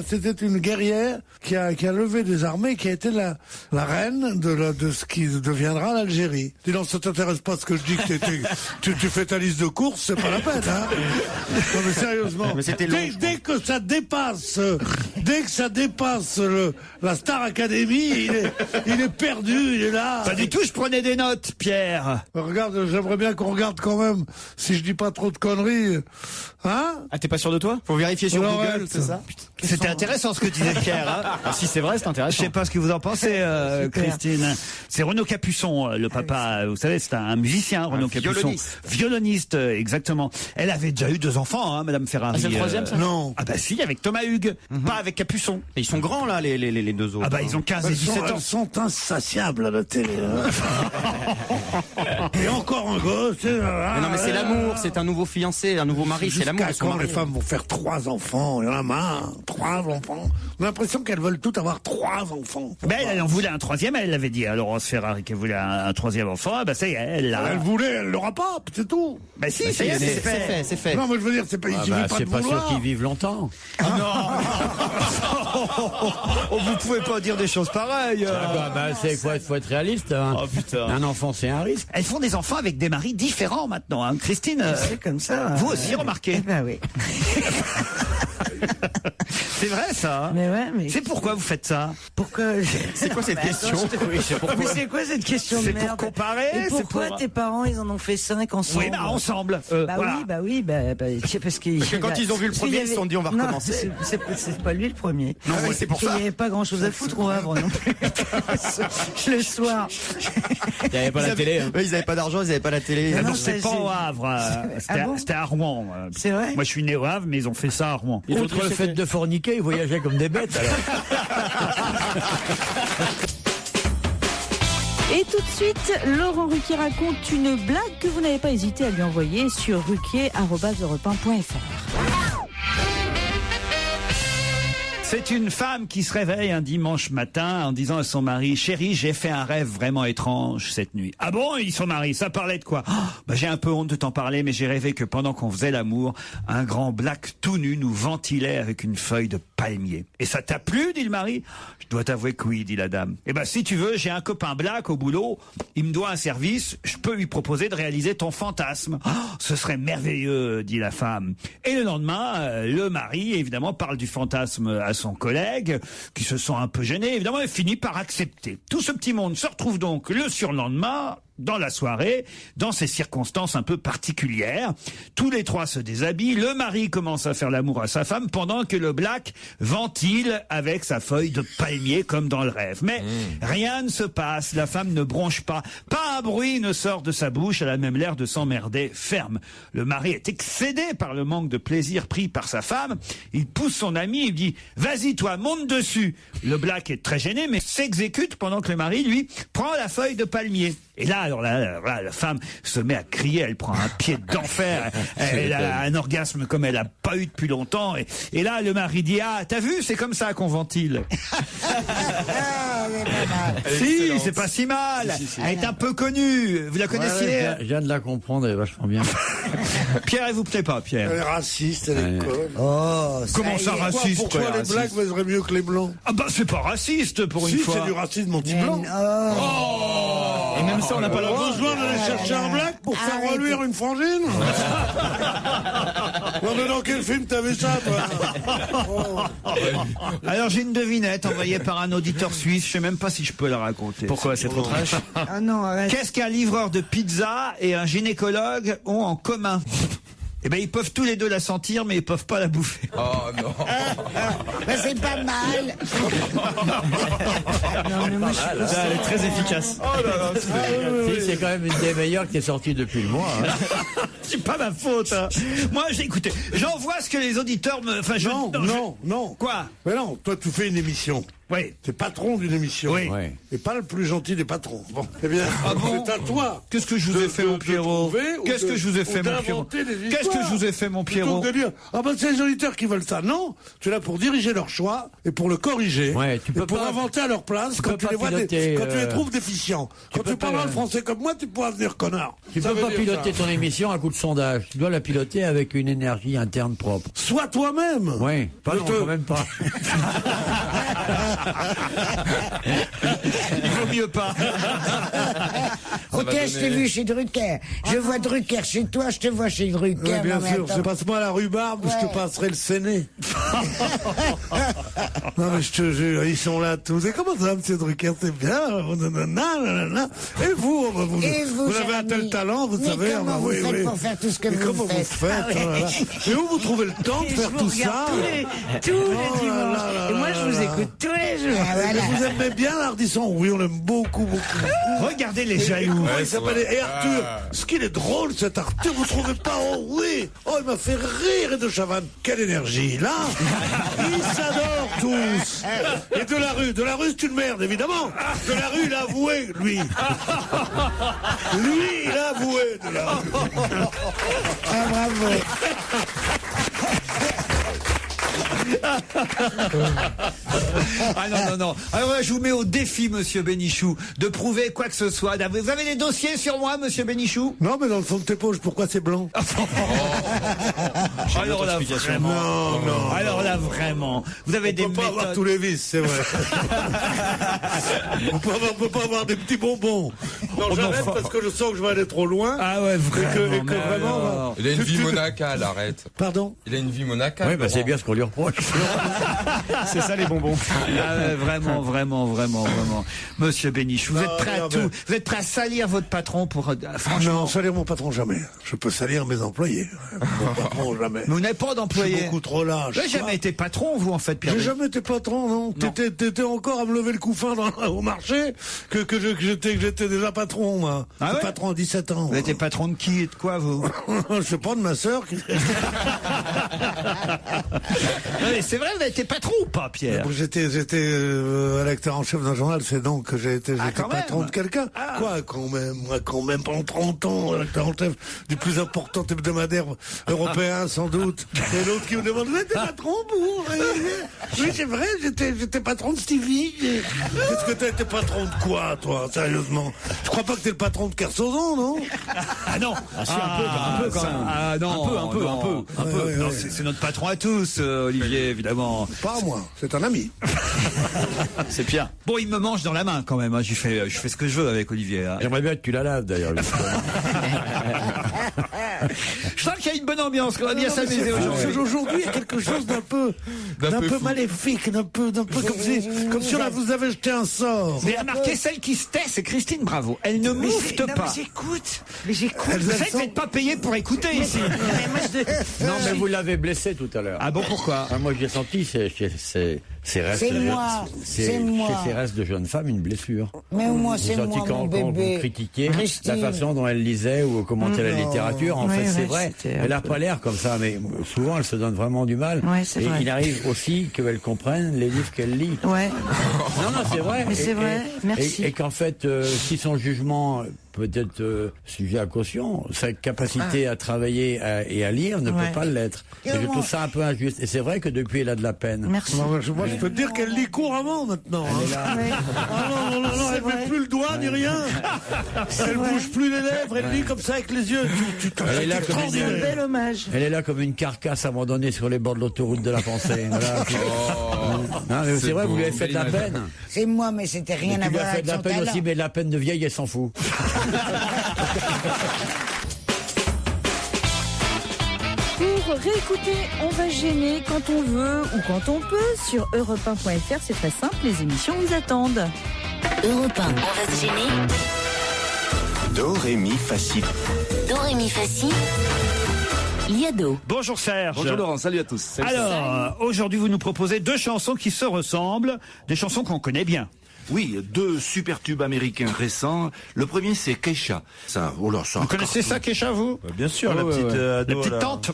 c'était une guerrière qui a levé des armées, qui a été la reine de ce qui deviendra l'Algérie. Dis donc, ça t'intéresse pas ce que je dis, que tu fais ta liste de courses, c'est pas la peine, hein. Non, mais sérieusement. Mais c'était long, dès que ça dépasse la Star Academy, il est perdu, il est là. Pas du tout, je prenais des notes, Pierre. Regarde, j'aimerais bien qu'on regarde quand même, si je dis pas trop de conneries. Hein? Ah, t'es pas sûr de toi? Faut vérifier sur Alors, Google, ouais, c'est ça? C'était intéressant ce que disait Pierre. Hein. Ah, si c'est vrai, c'est Je intéressant. sais pas ce que vous en pensez, Christine. C'est Renaud Capuçon, le papa. Vous savez, c'est un musicien, Renaud Capuçon. Violoniste, exactement. Elle avait déjà eu 2 enfants, hein, Madame Ferrari. Ah, c'est le troisième, ça? Non. Ah bah si, avec Thomas Hugues, pas avec Capuçon. Et ils sont grands, là, les 2 autres. Ah bah ils ont 15 et 17 ans. Elles sont insatiables à la télé. Hein. Et encore un gosse. Mais non, mais c'est l'amour, c'est un nouveau fiancé, un nouveau mari, c'est l'amour. Jusqu'à quand les femmes vont faire 3 enfants? Il y en a marre. 3 enfants. On a l'impression qu'elles veulent toutes avoir 3 enfants. Ben elle en voulait un 3e, elle l'avait dit à Laurence Ferrari qu'elle voulait un 3e enfant. Ben ça y est, elle l'a. Elle voulait, elle l'aura pas, c'est tout. Ben si, ça y est, c'est fait. Non, mais je veux dire, c'est pas, il suffit pas de C'est pas sûr vouloir. qu'ils vivent longtemps. Oh, vous pouvez pas dire des choses pareilles. C'est quoi? Il faut être réaliste. Hein. Oh putain. Un enfant, c'est un risque. Elles font des enfants avec des maris différents maintenant. Hein. Christine, C'est comme ça. vous aussi remarquez. Eh ben oui. C'est vrai ça. Mais ouais, mais. C'est pourquoi vous faites ça? Pourquoi? C'est quoi cette question? Mais c'est quoi cette question de C'est merde? pour comparer. Et pourquoi tes parents ils en ont fait 5 ensemble? Oui, bah ensemble. Bah oui, c'est parce que quand ils ont vu le premier, ils se sont dit on va recommencer. C'est pas lui le premier. Non, oui, c'est pour ça. Il n'y avait pas grand chose à foutre au Havre non plus. Le soir. Il n'y avait pas la télé. Hein. Ils n'avaient pas d'argent, ils n'avaient pas la télé. Non, non, c'est ça, pas c'est- au Havre. C'était à Rouen. C'est vrai? Moi, je suis né au Havre, mais ils ont fait ça à Rouen. Et outre le fait de forniquer, ils voyageaient comme des bêtes. Alors. Et tout de suite, Laurent Ruquier raconte une blague que vous n'avez pas hésité à lui envoyer sur ruquier@europe1.fr. C'est une femme qui se réveille un dimanche matin en disant à son mari: chérie, j'ai fait un rêve vraiment étrange cette nuit. Ah bon? Il dit son mari. Ça parlait de quoi? J'ai un peu honte de t'en parler, mais j'ai rêvé que pendant qu'on faisait l'amour, un grand black tout nu nous ventilait avec une feuille de palmier. Et ça t'a plu? Dit le mari. Je dois t'avouer que oui, dit la dame. Eh ben, si tu veux, j'ai un copain black au boulot, il me doit un service, je peux lui proposer de réaliser ton fantasme. Ce serait merveilleux, dit la femme. Et le lendemain, le mari, évidemment, parle du fantasme à son collègue, qui se sent un peu gêné, évidemment, et finit par accepter. Tout ce petit monde se retrouve donc le surlendemain, dans la soirée, dans ces circonstances un peu particulières. Tous les 3 se déshabillent, le mari commence à faire l'amour à sa femme pendant que le black ventile avec sa feuille de palmier comme dans le rêve. Mais rien ne se passe, la femme ne bronche pas un bruit ne sort de sa bouche, elle a même l'air de s'emmerder ferme. Le mari est excédé par le manque de plaisir pris par sa femme, il pousse son ami, il dit: vas-y toi, monte dessus. Le black est très gêné mais s'exécute pendant que le mari, lui, prend la feuille de palmier. Et là, alors là, la femme se met à crier, elle prend un pied d'enfer, elle a un orgasme comme elle a pas eu depuis longtemps. Et là, le mari dit: ah, t'as vu, c'est comme ça qu'on ventile. Si, c'est pas si mal. Elle est un peu connue. Vous la connaissiez? Ouais, je viens de la comprendre, elle est vachement bien. Pierre, elle vous plaît pas, Pierre? Elle est raciste, elle est conne. Oh, Comment ça, raciste? Pourquoi les blacks vaiseraient mieux que les blancs? Ah bah, c'est pas raciste pour une Si, fois. c'est du racisme anti-blanc. Oh. Même ça, on n'a pas le droit. Besoin d'aller chercher un black pour faire reluire une frangine. Non mais dans quel film t'as vu ça, toi? Alors j'ai une devinette envoyée par un auditeur suisse, je sais même pas si je peux la raconter. Pourquoi? C'est trop trash? Ah non, arrête. Qu'est-ce qu'un livreur de pizza et un gynécologue ont en commun? Eh ben ils peuvent tous les deux la sentir, mais ils peuvent pas la bouffer. Oh non. Ben, c'est pas mal. Non, mais moi, Ça, elle est très efficace. Oh là là, Si, c'est quand même une des meilleures qui est sortie depuis le mois. Hein. C'est pas ma faute. Hein. Moi, écoutez, j'envoie ce que les auditeurs me. Enfin, non. Quoi? Mais non, toi tu fais une émission. Oui. T'es patron d'une émission. Oui. Et pas le plus gentil des patrons. Bon. Eh bien, c'est à toi. Qu'est-ce que je vous ai fait, mon Pierrot? Qu'est-ce que je vous ai fait, mon Pierrot? Qu'est-ce que je vous ai fait, mon Pierrot? Plutôt que de dire, ah ben c'est les auditeurs qui veulent ça. Non, tu es là pour diriger leur choix et pour le corriger. Ouais, tu peux et pour pas inventer à leur place quand tu les vois, quand tu les trouves déficients. Quand tu parles le français comme moi, tu pourras venir connard. Tu peux pas piloter ton émission à coup de sondage. Tu dois la piloter avec une énergie interne propre. Sois toi-même. Oui, pas non, quand même pas. Il vaut mieux pas. Ok, je t'ai vu chez Drucker. Je vois Drucker chez toi, je te vois chez Drucker. Ouais, bien non, sûr, c'est passe-moi la rhubarbe, je te passerai le séné. Non mais je te jure, ils sont là tous. Et comment ça, monsieur Drucker, c'est bien. Et vous, vous avez un tel talent, vous savez. Comment vous faites pour faire tout ce que vous faites? Et où vous trouvez le temps de faire tout ça? Tous les dimanches. Et moi, je vous écoute tous les jours. Vous aimez bien l'Ardisson? Oui, on l'aime beaucoup. Regardez les jaloux. Il s'appelle Arthur. Ce qu'il est drôle, cet Arthur, vous trouvez pas? Oh oui. Oh, il m'a fait rire, et de Chavannes. Quelle énergie, là. Ils s'adorent tous. Et de la rue, c'est une merde, évidemment. De la rue, il a avoué, lui. Lui, il a avoué de la rue. Ah, bravo. Ah non. Alors là, je vous mets au défi, monsieur Bénichou, de prouver quoi que ce soit. Vous avez des dossiers sur moi, monsieur Bénichou? Non, mais dans le fond de tes poches, pourquoi c'est blanc? Alors là, vraiment. Non. Alors là, vraiment. Vous avez des méthodes. On peut pas avoir tous les vices, c'est vrai. On peut pas avoir des petits bonbons. Non, j'arrête parce que je sens que je vais aller trop loin. Ah ouais, vraiment. Et que vraiment. Il a une vie monacale, arrête. Pardon? Il a une vie monacale. Oui, bah c'est bien ce qu'on lui reproche. C'est ça les bonbons. Ah ouais, vraiment. Monsieur Bénichou, vous êtes prêt à tout? Vous êtes prêt à salir votre patron pour... franchement. Non, salir mon patron, jamais. Je peux salir mes employés. Mon patron, jamais. Mais vous n'avez pas d'employés. Je suis beaucoup trop lâche. Vous n'avez jamais été patron, vous, en fait, Pierre? J'ai jamais été patron, non. T'étais encore à me lever le couffin au marché que j'étais déjà patron, moi. Ah ouais? Patron à 17 ans. Vous étiez patron de qui et de quoi, vous? Je sais pas, de ma sœur. Non, mais c'est vrai, vous avez été patron ou pas, Pierre? J'étais rédacteur en chef d'un journal, c'est donc que j'étais patron de quelqu'un. Quoi, quand même, pendant 30 ans, rédacteur en chef du plus important hebdomadaire européen, sans doute. Et l'autre qui me demande, vous êtes patron, vous? Oui, c'est vrai, j'étais patron de Stevie. Est-ce que t'as été patron de quoi, toi, sérieusement? Je crois pas que t'es le patron de Kersozon, non? Ah non. Ah si, un peu quand même. Ah non. Un peu. Non, c'est notre patron à tous, Olivier, évidemment. Pas à moi, c'est un ami. C'est Pierre. Bon, il me mange dans la main quand même. Hein. Je fais ce que je veux avec Olivier. Hein. J'aimerais bien que tu la laves d'ailleurs. Je sens qu'il y a une bonne ambiance, qu'on va bien s'amuser aujourd'hui. Aujourd'hui, il y a quelque chose d'un peu maléfique, d'un peu comme si on vous avait jeté un sort. Mais remarquez, celle qui se tait, c'est Christine Bravo. Elle ne moufte pas. Mais j'écoute. Vous savez que vous n'êtes pas payé pour écouter ici. Non, mais vous l'avez blessé tout à l'heure. Ah bon, pourquoi? Moi, j'ai senti ces restes. C'est moi. Chez ces restes de jeunes femmes, une blessure. Mais moi, c'est moi, quand mon bébé. vous critiquiez Christine. la façon dont elle lisait ou commentait la littérature, en fait, c'est vrai. Elle n'a pas l'air comme ça, mais souvent, elle se donne vraiment du mal. Ouais, c'est vrai. Il arrive aussi qu'elle comprenne les livres qu'elle lit. Ouais. Non, c'est vrai. Mais c'est vrai. Merci. Et qu'en fait, si son jugement peut-être sujet à caution, sa capacité à travailler et à lire ne peut pas l'être. Et je trouve ça un peu injuste. Et c'est vrai que depuis, elle a de la peine. Merci. Moi, je peux te dire qu'elle lit couramment maintenant. Non, elle met plus le doigt ni rien. Elle bouge plus les lèvres, elle lit comme ça avec les yeux. Elle est là comme bel hommage. Elle est là comme une carcasse abandonnée sur les bords de l'autoroute de la pensée. Voilà. Non, mais c'est vrai, vous lui avez fait de la peine. C'est moi, mais c'était rien à Tu lui voir as fait avec de la son peine talent. aussi, mais de la peine de vieille, elle s'en fout. Pour réécouter, on va se gêner quand on veut ou quand on peut sur europe1.fr. C'est très simple, les émissions vous attendent. Europe 1, on va se gêner. Do, ré, mi, fa, si. Do, ré, mi, fa, si. Liado. Bonjour Serge. Bonjour Laurent, salut à tous. Salut. Alors, aujourd'hui, vous nous proposez deux chansons qui se ressemblent, des chansons qu'on connaît bien. Oui, deux super tubes américains récents. Le premier, c'est Keisha. Ça, oh là, ça. Vous connaissez ça, Keisha, vous? Bien sûr, la petite ado, la petite là. tante.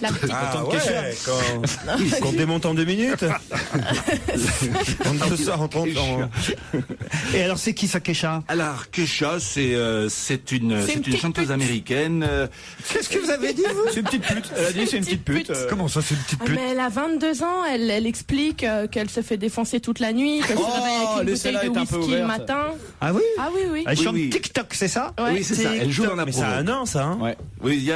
La petite Ah ouais, qu'on démonte en 2 minutes. On te sort en 30 ans. Et alors, c'est qui ça, Keisha? Alors, Keisha, c'est une chanteuse américaine. Qu'est-ce que vous avez dit, vous? C'est une petite pute. Elle a dit c'est une petite pute. Comment ça, c'est une petite Ah, pute? mais elle a 22 ans, elle explique qu'elle se fait défoncer toute la nuit, qu'elle se réveille avec une bouteille de whisky le matin. Ah oui? Ah oui, oui. Elle chante oui. TikTok, c'est ça? Ouais. Oui, c'est ça. Elle joue dans la Mais promo. ça a un an, ça, hein? Ouais. Oui,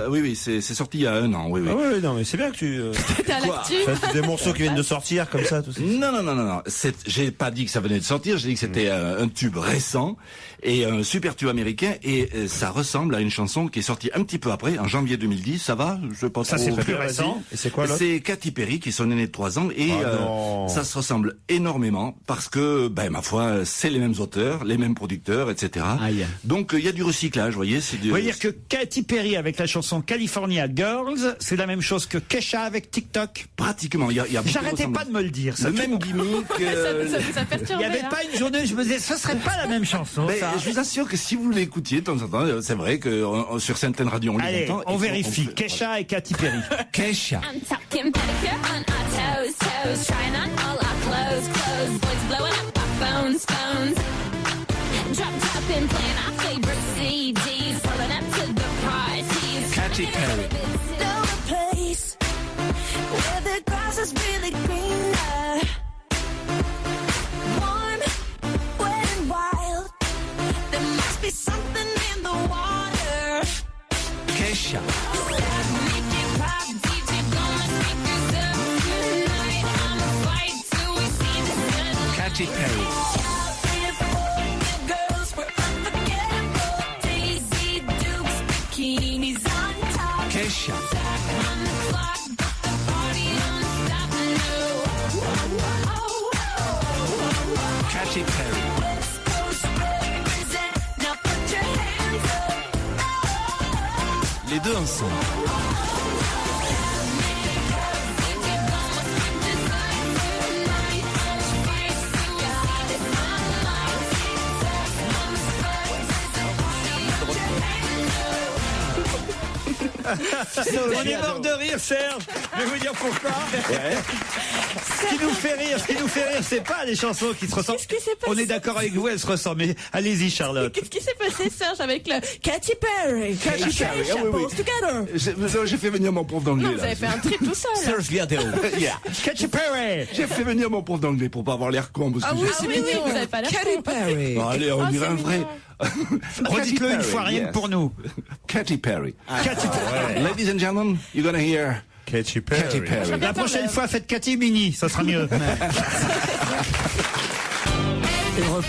oui, c'est sorti il y a un an. Oui, oui. Ah ouais, non, mais c'est bien que tu. T'es à l'actu. Faites des morceaux qui viennent de sortir comme ça, tout ça. Non. J'ai pas dit que ça venait de sortir. J'ai dit que c'était un tube récent et un super tube américain. Et ça ressemble à une chanson qui est sortie un petit peu après, en janvier 2010. Ça va? Je sais pas Ça, trop. c'est plus récent. Et c'est quoi l'autre? C'est Katy Perry qui est son aînée de 3 ans et ça se ressemble énormément parce que, ma foi, c'est les mêmes auteurs, les mêmes producteurs, etc. Aïe. Donc il y a du recyclage, vous voyez. Vous voyez dire que Katy Perry avec la chanson California Girls, c'est la même chose que Kesha avec TikTok? Pratiquement. Il y a beaucoup J'arrêtais pas de me le dire. Ça. Le même gimmick. Ça vous a perturbé, Il n'y avait hein. pas une journée où je me disais, ce serait pas la même chanson. Ça. Je vous assure que si vous l'écoutiez de temps en temps, c'est vrai que sur certaines radios on Allez, l'entend. on vérifie. Kesha et Katy Perry. Kesha. I'm talking pedicure on our toes, toes, trying on all our clothes, clothes, boys blowing up our phones, phones. Drop top and playing our favorite CDs, pulling up to the parties. Katy Perry. No place where the grass is really greener. Warm, wet and wild. There must be something in the water. Kesha. Katy Perry. Kesha. Katy Perry. Les deux ensemble. On est mort de rire, Serge. Je vais vous dire pourquoi. Ce qui nous fait rire, c'est pas les chansons qui se ressemblent. Qu'est-ce qui s'est passé? On est d'accord avec vous, elles se ressemblent. Mais allez-y, Charlotte. Qu'est-ce qui s'est passé, Serge, avec le Katy Perry? Katy Perry, ah oui, oui. Together. J'ai fait venir mon prof d'anglais. Non, vous avez fait un trip tout seul. Serge Liadeo. Yeah. Katy Perry. J'ai fait venir mon prof d'anglais pour pas avoir l'air con. Parce que Oui, vous avez pas l'air Katy Perry. Bon, allez, on dirait un vrai. Redites-le une fois, rien que pour nous. Katy Perry. Katy Perry. Ladies and gentlemen, you're gonna hear Katy Perry. Katy Perry. La prochaine fois, faites Katy Mini, ça sera mieux. Europe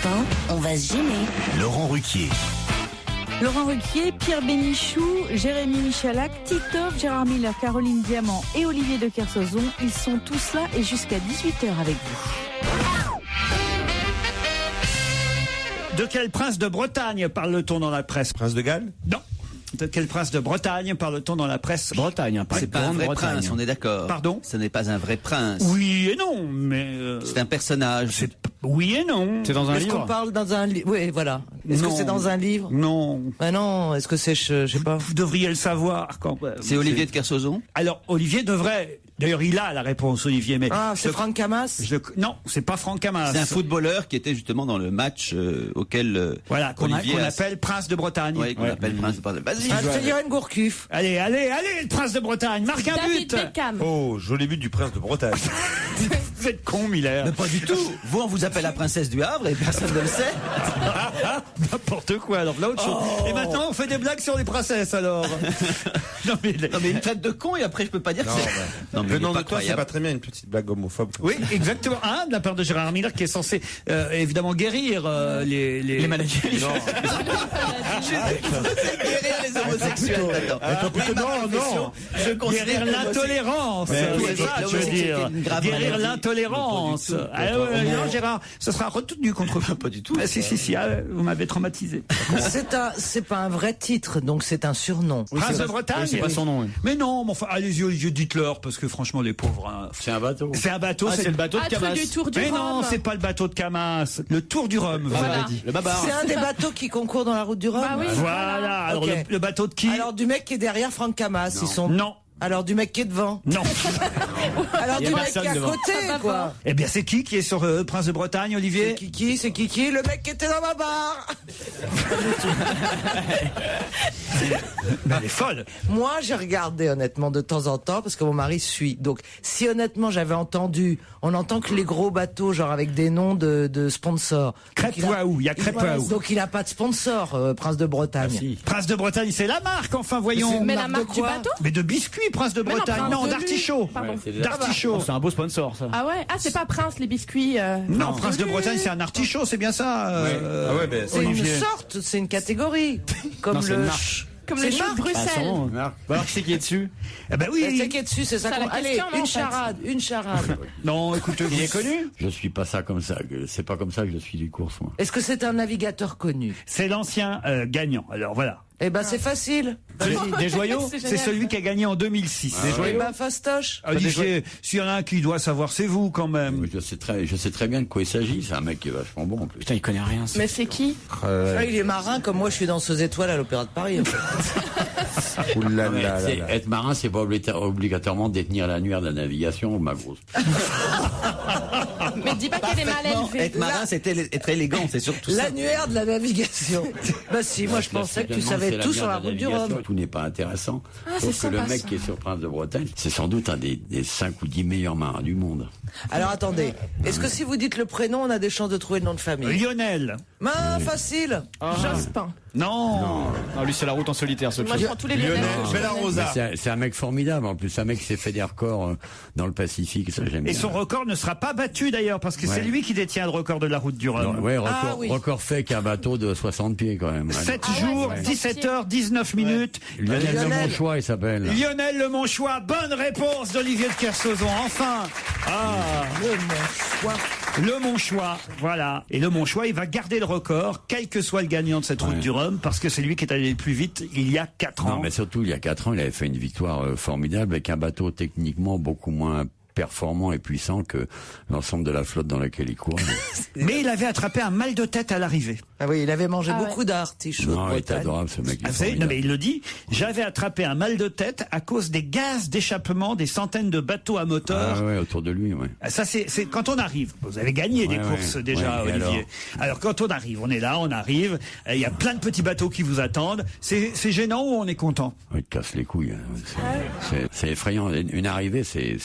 1, on va se gêner. Laurent Ruquier. Laurent Ruquier, Pierre Bénichou, Jérémy Michalak, Titoff, Gérard Miller, Caroline Diamant et Olivier de Kersauzon. Ils sont tous là et jusqu'à 18h avec vous. De quel prince de Bretagne parle-t-on dans la presse? Prince de Galles? Non. De quel prince de Bretagne parle-t-on dans la presse? Bretagne, hein, c'est pas un vrai prince, on est d'accord. Pardon? Ce n'est pas un vrai prince. Oui et non, mais... C'est un personnage. Oui et non. C'est dans un Est-ce livre? qu'on parle dans un livre? Oui, voilà. Est-ce que Non. c'est dans un livre? Non. Ben non, est-ce que c'est, je sais pas. Vous devriez le savoir quand même. C'est Olivier de Kersauzon? Alors, Olivier devrait... D'ailleurs, il a la réponse, Olivier, mais... Ah, c'est Franck Camas? Non, c'est pas Franck Camas. C'est un footballeur qui était justement dans le match auquel Voilà, qu'on appelle Prince de Bretagne. Oui, qu'on appelle Prince de Bretagne. Vas-y, Ah, c'est Johan Gourcuff. Allez, le Prince de Bretagne, marque un David but. Beckham. Oh, joli but du prince de Bretagne. Vous êtes con, Miller. Mais pas du tout. Vous, on vous appelle la princesse du Havre et personne ne le sait. N'importe quoi, alors là, autre chose. Et maintenant, on fait des blagues sur les princesses, alors. Non, mais il me traite de con et après, je peux pas dire que c'est... Non, mais venant de toi, c'est pas très bien une petite blague homophobe. Oui, exactement. De la part de Gérard Miller, qui est censé, évidemment, guérir les maladies. Non. Guérir les homosexuels. Non. Guérir l'intolérance. C'est ça, je veux dire. Guérir l'intolérance. Non, Gérard, ce sera retenu contre vous. Pas du tout. Si, vous m'avez traumatisé. C'est pas un vrai titre, donc c'est un surnom. Prince de Bretagne. Oui, c'est pas son nom. Oui. Mais non, enfin, allez-y, dites-leur, parce que franchement, les pauvres. Hein, c'est un bateau. C'est un bateau. C'est le bateau de Camas. Du Tour du Mais Rhum. non, c'est pas le bateau de Camas. Le Tour du Rhum, vous Voilà. avez dit. Le Babar. C'est un des bateaux qui concourt dans la route du Rhum. Bah oui. Voilà. Alors, Ok. le bateau de qui? Alors du mec qui est derrière Franck Camas, ils sont. Non. Alors du mec qui est devant. Non. Alors Il y a du mec qui personne est à devant. côté, quoi. Eh bien, c'est qui est sur Prince de Bretagne, Olivier? C'est Kiki, le mec qui était dans ma barre. Ben, elle est folle. Moi, j'ai regardé honnêtement de temps en temps parce que mon mari suit. Donc, si honnêtement j'avais entendu, on entend que les gros bateaux, genre avec des noms de sponsors. Crêpe Waouh, il y a Crêpe Waouh. Donc il n'a pas de sponsor, Prince de Bretagne. Prince de Bretagne, c'est la marque, enfin, voyons. Mais la marque du quoi bateau? Mais de biscuits, Prince de Mais non, Bretagne. Prince Non, de d'artichaut. Pardon. D'artichaut. C'est un beau sponsor, ça. Ah ouais? Ah, c'est pas Prince, les biscuits. Non, Prince de Bretagne, c'est un artichaut, c'est bien ça, Ah ouais, ben, C'est une Olivier. sorte, c'est une catégorie. Comme Non, c'est le. une marque. Comme C'est les une choux de marque. Bruxelles. Bah alors, qui c'est qui est dessus? Eh ben oui. C'est qui est dessus, c'est ça. C'est la Allez, question, non, en une fait. charade. Non, écoutez, Il est connu? Je suis pas ça comme ça. C'est pas comme ça que je suis les courses, moi. Est-ce que c'est un navigateur connu? c'est l'ancien gagnant. Alors voilà. Eh ben, c'est facile. Des joyaux? C'est C'est génial. celui qui a gagné en 2006. Eh ben, fastoche. Olivier, s'il y en a un qui doit savoir, c'est vous quand même. Je sais très bien de quoi il s'agit. C'est un mec qui est vachement bon en plus. Putain, il connaît rien. Mais c'est qui? Ah, il est marin comme moi, je suis danseuse étoile à l'Opéra de Paris. En fait. Ouh là Non, mais là là là. être marin, c'est pas obligatoirement détenir l'annuaire de la navigation, ma grosse. Mais dis pas qu'elle est mal élevée. Être marin, c'est être élégant, c'est surtout ça. L'annuaire de la navigation. Bah si, moi je pensais que tu savais tout sur la route du Rhum. Tout n'est pas intéressant. Ah, Sauf c'est que le sympa, mec ça. qui est sur Prince de Bretagne, c'est sans doute un des 5 ou 10 meilleurs marins du monde. Alors attendez, est-ce que si vous dites le prénom, on a des chances de trouver le nom de famille? Lionel. Facile. Jospin. Non. Non, lui, c'est la route en solitaire, ce Moi, je prends tous les Lionel Lionel. Bellarosa. C'est un mec formidable en plus. C'est un mec qui s'est fait des records dans le Pacifique. Ça, j'aime Et bien. son record ne sera pas battu d'ailleurs, parce que c'est Ouais. lui qui détient le record de la route du Rhum. Non, ouais, Ah, oui. record fait qu'un bateau de 60 pieds quand même. 7 Ah ouais, jours, ouais. 17h, 19 minutes. Lionel Lionel. Le Monchois, il s'appelle. Lionel Le Monchois, bonne réponse d'Olivier de Kersauzon, enfin. Le Monchois, voilà. Et le Monchois, il va garder le record, quel que soit le gagnant de cette route Ouais. du Rhum, parce que c'est lui qui est allé le plus vite il y a 4 ans. Non, mais surtout, il y a 4 ans, il avait fait une victoire formidable avec un bateau techniquement beaucoup moins performant et puissant que l'ensemble de la flotte dans laquelle il court. Mais il avait attrapé un mal de tête à l'arrivée. Ah oui, il avait mangé Ah ouais. beaucoup d'artichauts de Non, il est Bretagne. adorable ce mec. il est Vous savez, non, formidable. mais il le dit, j'avais attrapé un mal de tête à cause des gaz d'échappement des centaines de bateaux à moteur. Ah ouais, autour de lui, ouais. Ça, c'est quand on arrive. Vous avez gagné des Ouais, courses ouais. déjà, Ouais, et Olivier. Alors, quand on arrive, on est là, on arrive. Il y a plein de petits bateaux qui vous attendent. C'est gênant ou on est content? Il te casse les couilles. C'est effrayant. Une arrivée, c'est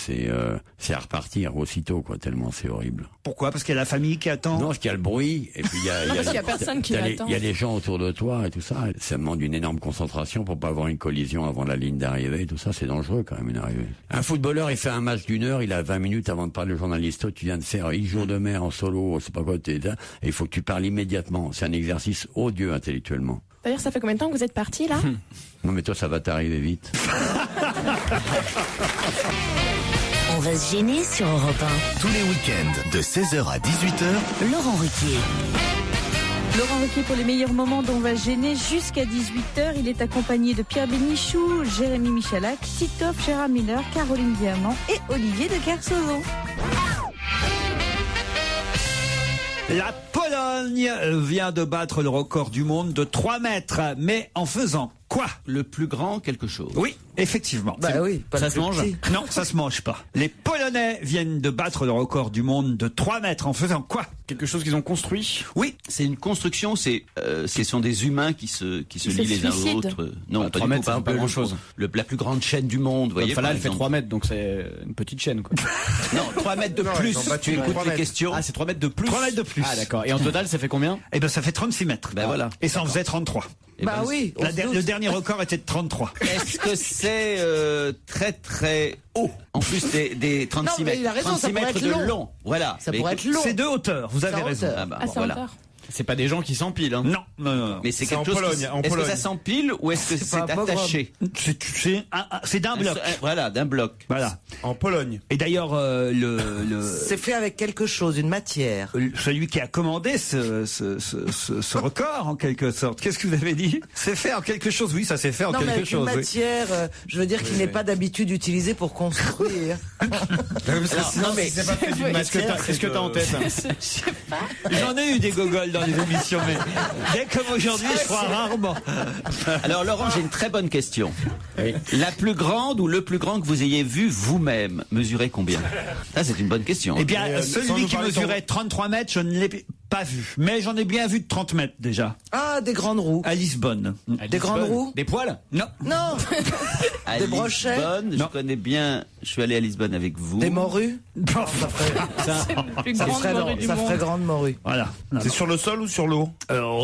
à repartir aussitôt, quoi, tellement c'est horrible. Pourquoi? Parce qu'il y a la famille qui attend. Non, parce qu'il y a le bruit, et puis il y a, Non, parce qu'il y a personne qui l'attend. il y a les gens autour de toi et tout ça. Ça demande une énorme concentration pour pas avoir une collision avant la ligne d'arrivée. Tout ça, c'est dangereux quand même, une arrivée. Un footballeur, il fait un match d'1 heure, il a 20 minutes avant de parler au journaliste. Toi, tu viens de faire X jours de mer en solo, c'est pas quoi, et il faut que tu parles immédiatement. C'est un exercice odieux intellectuellement. D'ailleurs, ça fait combien de temps que vous êtes parti là? Non, mais toi, ça va t'arriver vite. On va se gêner sur Europe Tous les week-ends de 16h à 18h, 1. Laurent Ruquier. Laurent Ruquier pour les meilleurs moments dont on va gêner jusqu'à 18h. Il est accompagné de Pierre Bénichou, Jérémy Michalak, Titoff, Gérard Miller, Caroline Diamant et Olivier de Kersauzon. La Pologne vient de battre le record du monde de 3 mètres, mais en faisant Quoi? Le plus grand quelque chose. Oui, effectivement. Bah oui, pas Ça le se plus mange petit. Non, ça se mange pas. Les Polonais viennent de battre le record du monde de 3 mètres en faisant quoi? Quelque chose qu'ils ont construit. Oui, c'est une construction, ce sont des humains qui se se lient les uns aux suicident. autres. Non, Bah, pas 3 du mètres, tout, par c'est pas exemple, grand-chose. La plus grande chaîne du monde, vous voyez. Enfin là, par elle fait exemple. 3 mètres, donc c'est une petite chaîne, quoi. Non, 3 mètres de Non, plus. ils ont battu Tu écoutes 3 les mètres. questions. Ah, c'est 3 mètres de plus. 3 mètres de plus. Ah, d'accord. Et en total, ça fait combien? Eh ben, ça fait 36 mètres. Ben voilà. Et ça en faisait 33. Eh ben, oui, on se doute. Le dernier record était de 33. Est-ce que c'est très très haut? En plus des 36 Non, mais mètres. il a raison, 36 ça pourrait mètres être de long. long. Voilà. Ça Mais pourrait être long. C'est de hauteur, vous avez C'est en raison. hauteur. Ah bah, Ah, c'est en voilà. hauteur. C'est pas des gens qui s'empilent, hein. Non, non, non, non. Mais c'est C'est en quelque chose. Pologne, en Est-ce que Pologne. ça s'empile ou est-ce que C'est c'est pas un pogrom. attaché? C'est d'un bloc. Voilà, d'un bloc. Voilà. En Pologne. Et d'ailleurs, C'est fait avec quelque chose, une matière. celui qui a commandé ce record, en quelque sorte. Qu'est-ce que vous avez dit? C'est fait en quelque chose. Oui, ça s'est fait en Non, mais quelque avec une chose. oui. matière, je veux dire qu'il n'est pas d'habitude utilisé pour construire. Non, mais c'est pas fait d'une matière. Qu'est-ce que t'as en tête? J'en ai eu des gogoles dans les émissions, mais dès comme aujourd'hui, je crois rarement. Alors Laurent, j'ai une très bonne question. La plus grande ou le plus grand que vous ayez vu vous-même mesurer combien? Ça, c'est une bonne question. Eh bien, sans celui nous qui parler mesurait 33 mètres, je ne l'ai pas vu. Mais j'en ai bien vu de 30 mètres déjà. Ah, des grandes roues. À Lisbonne. Des grandes roues. Des poils? Non. Non. à des brochets? Lisbonne, je Non. connais bien. Je suis allé à Lisbonne avec vous. Des morues. La plus Ça grande ferait, morue du ça ferait monde. grande morue. Voilà. Non, C'est non. sur le sol ou sur l'eau?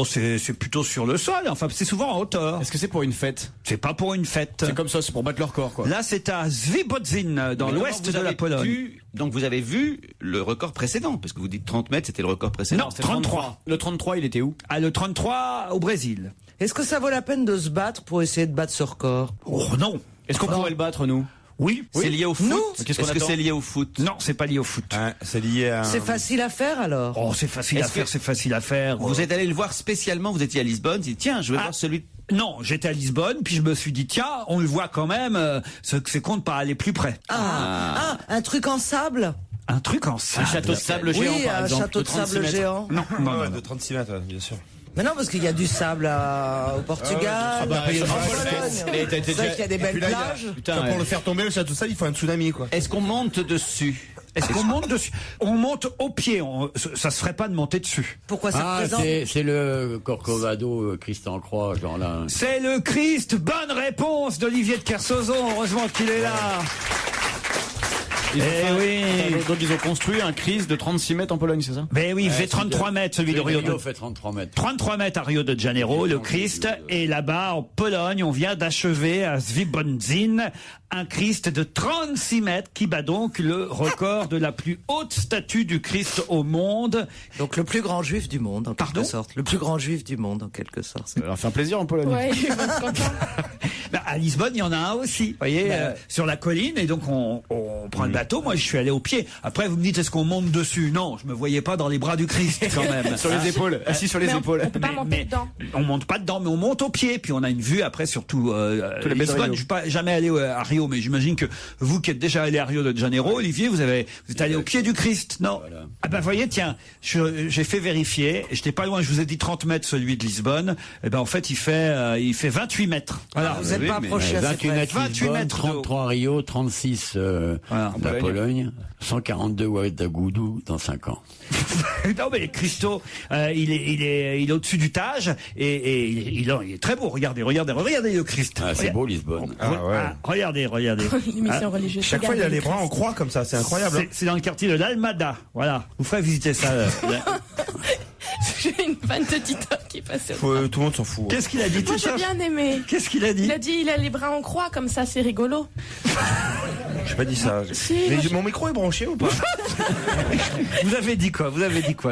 C'est plutôt sur le sol. Enfin, c'est souvent en hauteur. Est-ce que c'est pour une fête? C'est pas pour une fête. C'est comme ça, c'est pour battre leur corps, quoi. Là, c'est à Zwiebodzin, dans Mais l'ouest vous de la avez Pologne. donc vous avez vu le record précédent, parce que vous dites 30 mètres, c'était le record précédent. Non, C'était 33. Le 33, il était où? Ah, le 33 au Brésil. Est-ce que ça vaut la peine de se battre pour essayer de battre ce record? Oh non. Est-ce qu'on pourrait le battre, nous? Oui. C'est lié au foot. Nous Qu'est-ce qu'on Est-ce que attend c'est lié au foot? Non, c'est pas lié au foot. Hein, c'est lié à. C'est facile à faire alors. Oh, c'est facile à Est-ce faire, que- c'est facile à faire. Vous êtes allé le voir spécialement, vous étiez à Lisbonne, vous dites tiens, je vais voir celui. Non, j'étais à Lisbonne, puis je me suis dit, tiens, on le voit quand même, c'est con de pas aller plus près. Ah, un truc en sable. Un truc en Un sable. château de sable géant, Oui, par un exemple. château de 36 sable mètres. géant. Non, non, Ouais, non, de non. 36 mètres, bien sûr. Mais non, parce qu'il y a du sable au Portugal. Ah bah, en il y a- Pologne. Mais t'as- C'est vrai qu'il y a des belles Puis là, il y a- plages. Putain, pour le faire tomber, le château de sable, il faut un tsunami, quoi. Est-ce qu'on monte dessus? Est-ce qu'on monte dessus? On monte au pied, ça se ferait pas de monter dessus. Pourquoi ça Ah, représente c'est le Corcovado, Christ en croix, genre là. C'est le Christ. Bonne réponse d'Olivier de Kersauzon. Heureusement qu'il est là. Ils ont Eh fait un- oui. Donc ils ont construit un Christ de 36 mètres en Pologne, c'est ça? Ben oui, il fait 33 mètres, celui de Rio de fait 33 mètres. 33 mètres à Rio de Janeiro, le Christ. Et là-bas, en Pologne, on vient d'achever à Zwiebodzin un Christ de 36 mètres qui bat donc le record de la plus haute statue du Christ au monde. Donc le plus grand juif du monde, en Pardon quelque sorte. Le plus grand juif du monde, en quelque sorte. Ça leur fait un plaisir en Pologne. Ouais, ils vont être contents. Ben, à Lisbonne, il y en a un aussi, vous voyez, sur la colline. Et donc, on prend le bateau. Moi, je suis allé au pied. Après, vous me dites, est-ce qu'on monte dessus? Non, je me voyais pas dans les bras du Christ, quand même. Sur les épaules, assis sur les Mais épaules. on peut pas monter dedans. On monte pas dedans, mais on monte au pied. Puis on a une vue après sur tout les baies de Lisbonne. Rio. Je suis pas jamais allé à Rio, mais j'imagine que vous qui êtes déjà allé à Rio de Janeiro, Olivier, vous êtes allé au pied du Christ, non? Voilà. Ah ben voyez, tiens, j'ai fait vérifier. J'étais pas loin. Je vous ai dit 30 mètres, celui de Lisbonne. Et ben en fait, il fait 28 mètres. Voilà. Vous n'êtes pas approché assez 28 près. mètres 28 Lisbonne, mètres de haut. 33 Rio, 36 la Pologne, 142 Ouagadougou dans 5 ans. Non mais Christo, il est au-dessus du Tage et il est très beau. Regardez le Christ. Ah, c'est beau Lisbonne. Ah ouais. Regardez. L'émission religieuse. Chaque fois, il a les bras en croix comme ça, c'est incroyable. hein. C'est dans le quartier de l'Almada. Voilà. Vous ferez visiter ça. J'ai une fan de Titoff qui passait. Tout le monde s'en fout. Qu'est-ce qu'il a dit, Moi, j'ai Titoff? bien aimé. Qu'est-ce qu'il a dit? Il a dit il a les bras en croix, comme ça, c'est rigolo. J'ai pas dit ça. Si, Mais moi, mon micro est branché ou pas? Vous avez dit quoi,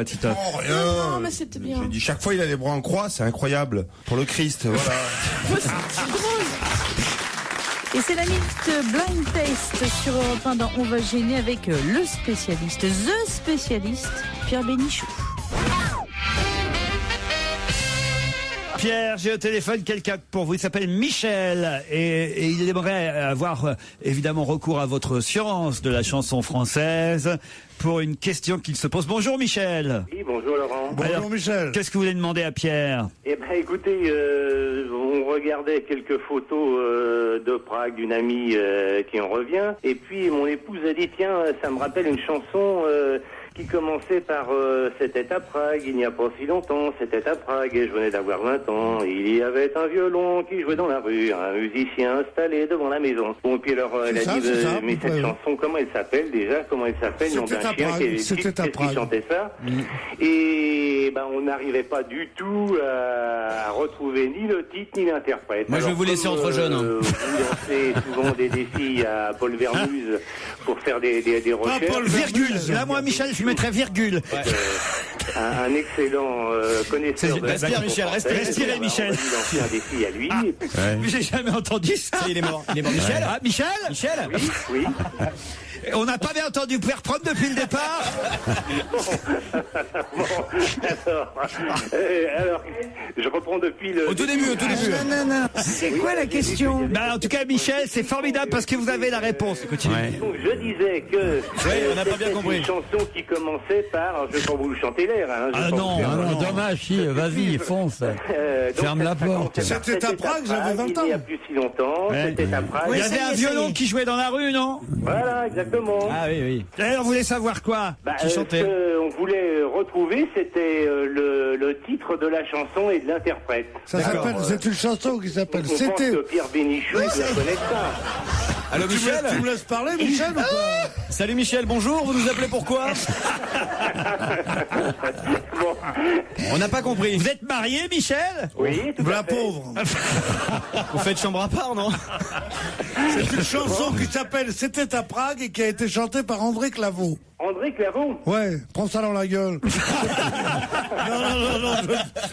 Titoff? Oh, rien. Non, mais c'était bien. J'ai dit chaque fois il a les bras en croix, c'est incroyable. Pour le Christ, voilà. C'est drôle. Et c'est la minute Blind Test sur Europe 1 dans On va gêner avec le spécialiste, the spécialiste, Pierre Bénichou. Pierre, j'ai au téléphone quelqu'un pour vous. Il s'appelle Michel et il aimerait avoir évidemment recours à votre science de la chanson française pour une question qu'il se pose. Bonjour Michel. Oui, bonjour Laurent. Bonjour Michel. Qu'est-ce que vous voulez demander à Pierre? Eh ben écoutez, on regarde regardais quelques photos de Prague d'une amie qui en revient. Et puis mon épouse a dit, tiens, ça me rappelle une chanson qui commençait par c'était à Prague, il n'y a pas si longtemps, c'était à Prague et je venais d'avoir 20 ans. Il y avait un violon qui jouait dans la rue, un musicien installé devant la maison. Bon, puis alors elle a dit, mais cette chanson, comment elle s'appelle déjà? Comment elle s'appelle? C'était à Prague. C'était à Prague. Qui chantait ça. Et ben on n'arrivait pas du tout à retrouver ni le titre ni l'interprète. Moi, je vais vous laisser entre jeunes. Vous lancez souvent des défis à Paul Vermuse pour faire des recherches. Paul virgule. Là, moi, Michel, je mettrais virgule. Un excellent connaisseur de Respire, Michel. Respirez, Michel. On va lancer un défi à lui. Mais j'ai jamais entendu ça. Il est mort. Il est mort. Michel? Ah, Michel? Michel? Oui. On n'a pas bien entendu. Vous pouvez reprendre depuis le départ? Bon, alors, je reprends depuis le... Au tout début. Non. C'est quoi la question? En tout cas, Michel, c'est formidable parce que vous avez la réponse. Continue. Donc, je disais que on n'a pas bien compris. Une chanson qui commençait par... Alors, je vais pas vous chanter l'air. Hein, non, dommage, si, vas-y, fonce. Ferme la porte. C'était à Prague, j'avais 20 ans. Il n'y a plus si longtemps, c'était à Prague. Il y avait un violon qui jouait dans la rue, non? Voilà, exactement. Ah oui. D'ailleurs, on voulait savoir quoi? Qui chantait? Ce qu'on voulait retrouver, c'était le titre de la chanson et de l'interprète. C'est une chanson qui s'appelle On pense que Pierre Bénichou doit connaître ça. Allô, Michel? Tu me laisses parler, Michel, ou quoi? Salut Michel, bonjour, vous nous appelez pourquoi? Bon. On n'a pas compris. Vous êtes marié, Michel? Oui, tout La à fait. pauvre. Vous faites chambre à part, non? C'est une chanson qui s'appelle C'était à Prague et qui a été chantée par André Claveau. André Claveau? Ouais, prends ça dans la gueule. non,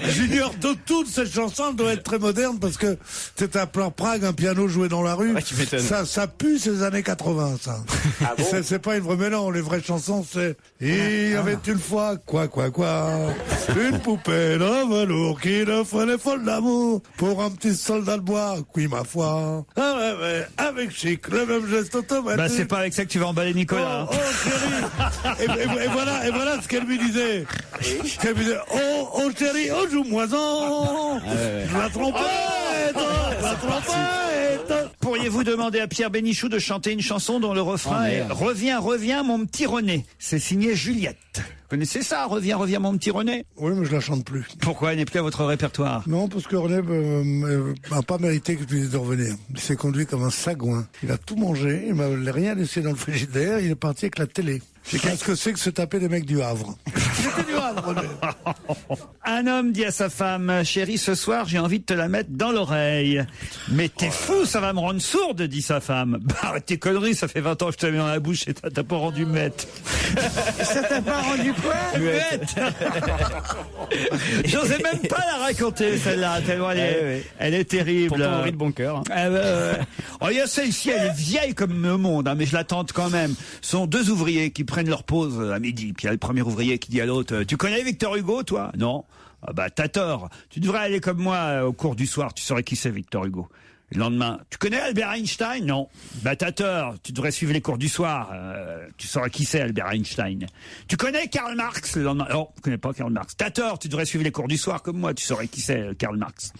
j'ignore de toute cette chanson, elle doit être très moderne parce que c'est à Prague, un piano joué dans la rue. Ouais, tu m'étonnes. Ça pue ces années 80, ça. Ah bon? C'est pas une vraie, mais non, les vraies chansons, c'est il y avait une fois, quoi, une poupée de velours qui ne ferait folle d'amour pour un petit soldat de bois, oui, ma foi. Ah ouais, avec chic, le même geste automatique. C'est pas avec ça que tu vas emballer Nicolas. Oh, chérie. Et voilà ce qu'elle lui disait. Elle lui disait, oh chérie, oh joue-moi-en. La trompette. Pourriez-vous demander à Pierre Bénichou de chanter une chanson dont le refrain est Reviens, mon petit René. C'est signé Juliette. Vous connaissez ça, Reviens, mon petit René? Oui, mais je la chante plus. Pourquoi elle n'est plus à votre répertoire? Non, parce que René n'a pas mérité que je lui dise de revenir. Il s'est conduit comme un sagouin. Il a tout mangé, il m'a rien laissé dans le frigidaire, il est parti avec la télé. Qu'est-ce que c'est que se taper des mecs du Havre? C'était du Havre, René. Un homme dit à sa femme, chérie, ce soir, j'ai envie de te la mettre dans l'oreille. Mais t'es fou, ça va me rendre sourde, dit sa femme. Bah, arrête tes conneries, ça fait 20 ans que je te mets dans la bouche et t'as pas rendu muette. Ça t'a pas rendu quoi? Muette. J'osais même pas la raconter, celle-là, tellement elle est terrible. Pourtant, Henri de bon cœur. Oh, il y a celle-ci, elle est vieille comme le monde, hein, mais je la tente quand même. Ce sont deux ouvriers qui prennent leur pause à midi. Puis il y a le premier ouvrier qui dit à l'autre, tu connais Victor Hugo, toi? Non. Ah bah, t'as tort. Tu devrais aller comme moi au cours du soir. Tu saurais qui c'est Victor Hugo. Le lendemain, tu connais Albert Einstein? Non. Bah, t'as tort. Tu devrais suivre les cours du soir. Tu saurais qui c'est Albert Einstein. Tu connais Karl Marx? Le lendemain, non, tu connais pas Karl Marx. T'as tort. Tu devrais suivre les cours du soir comme moi. Tu saurais qui c'est Karl Marx.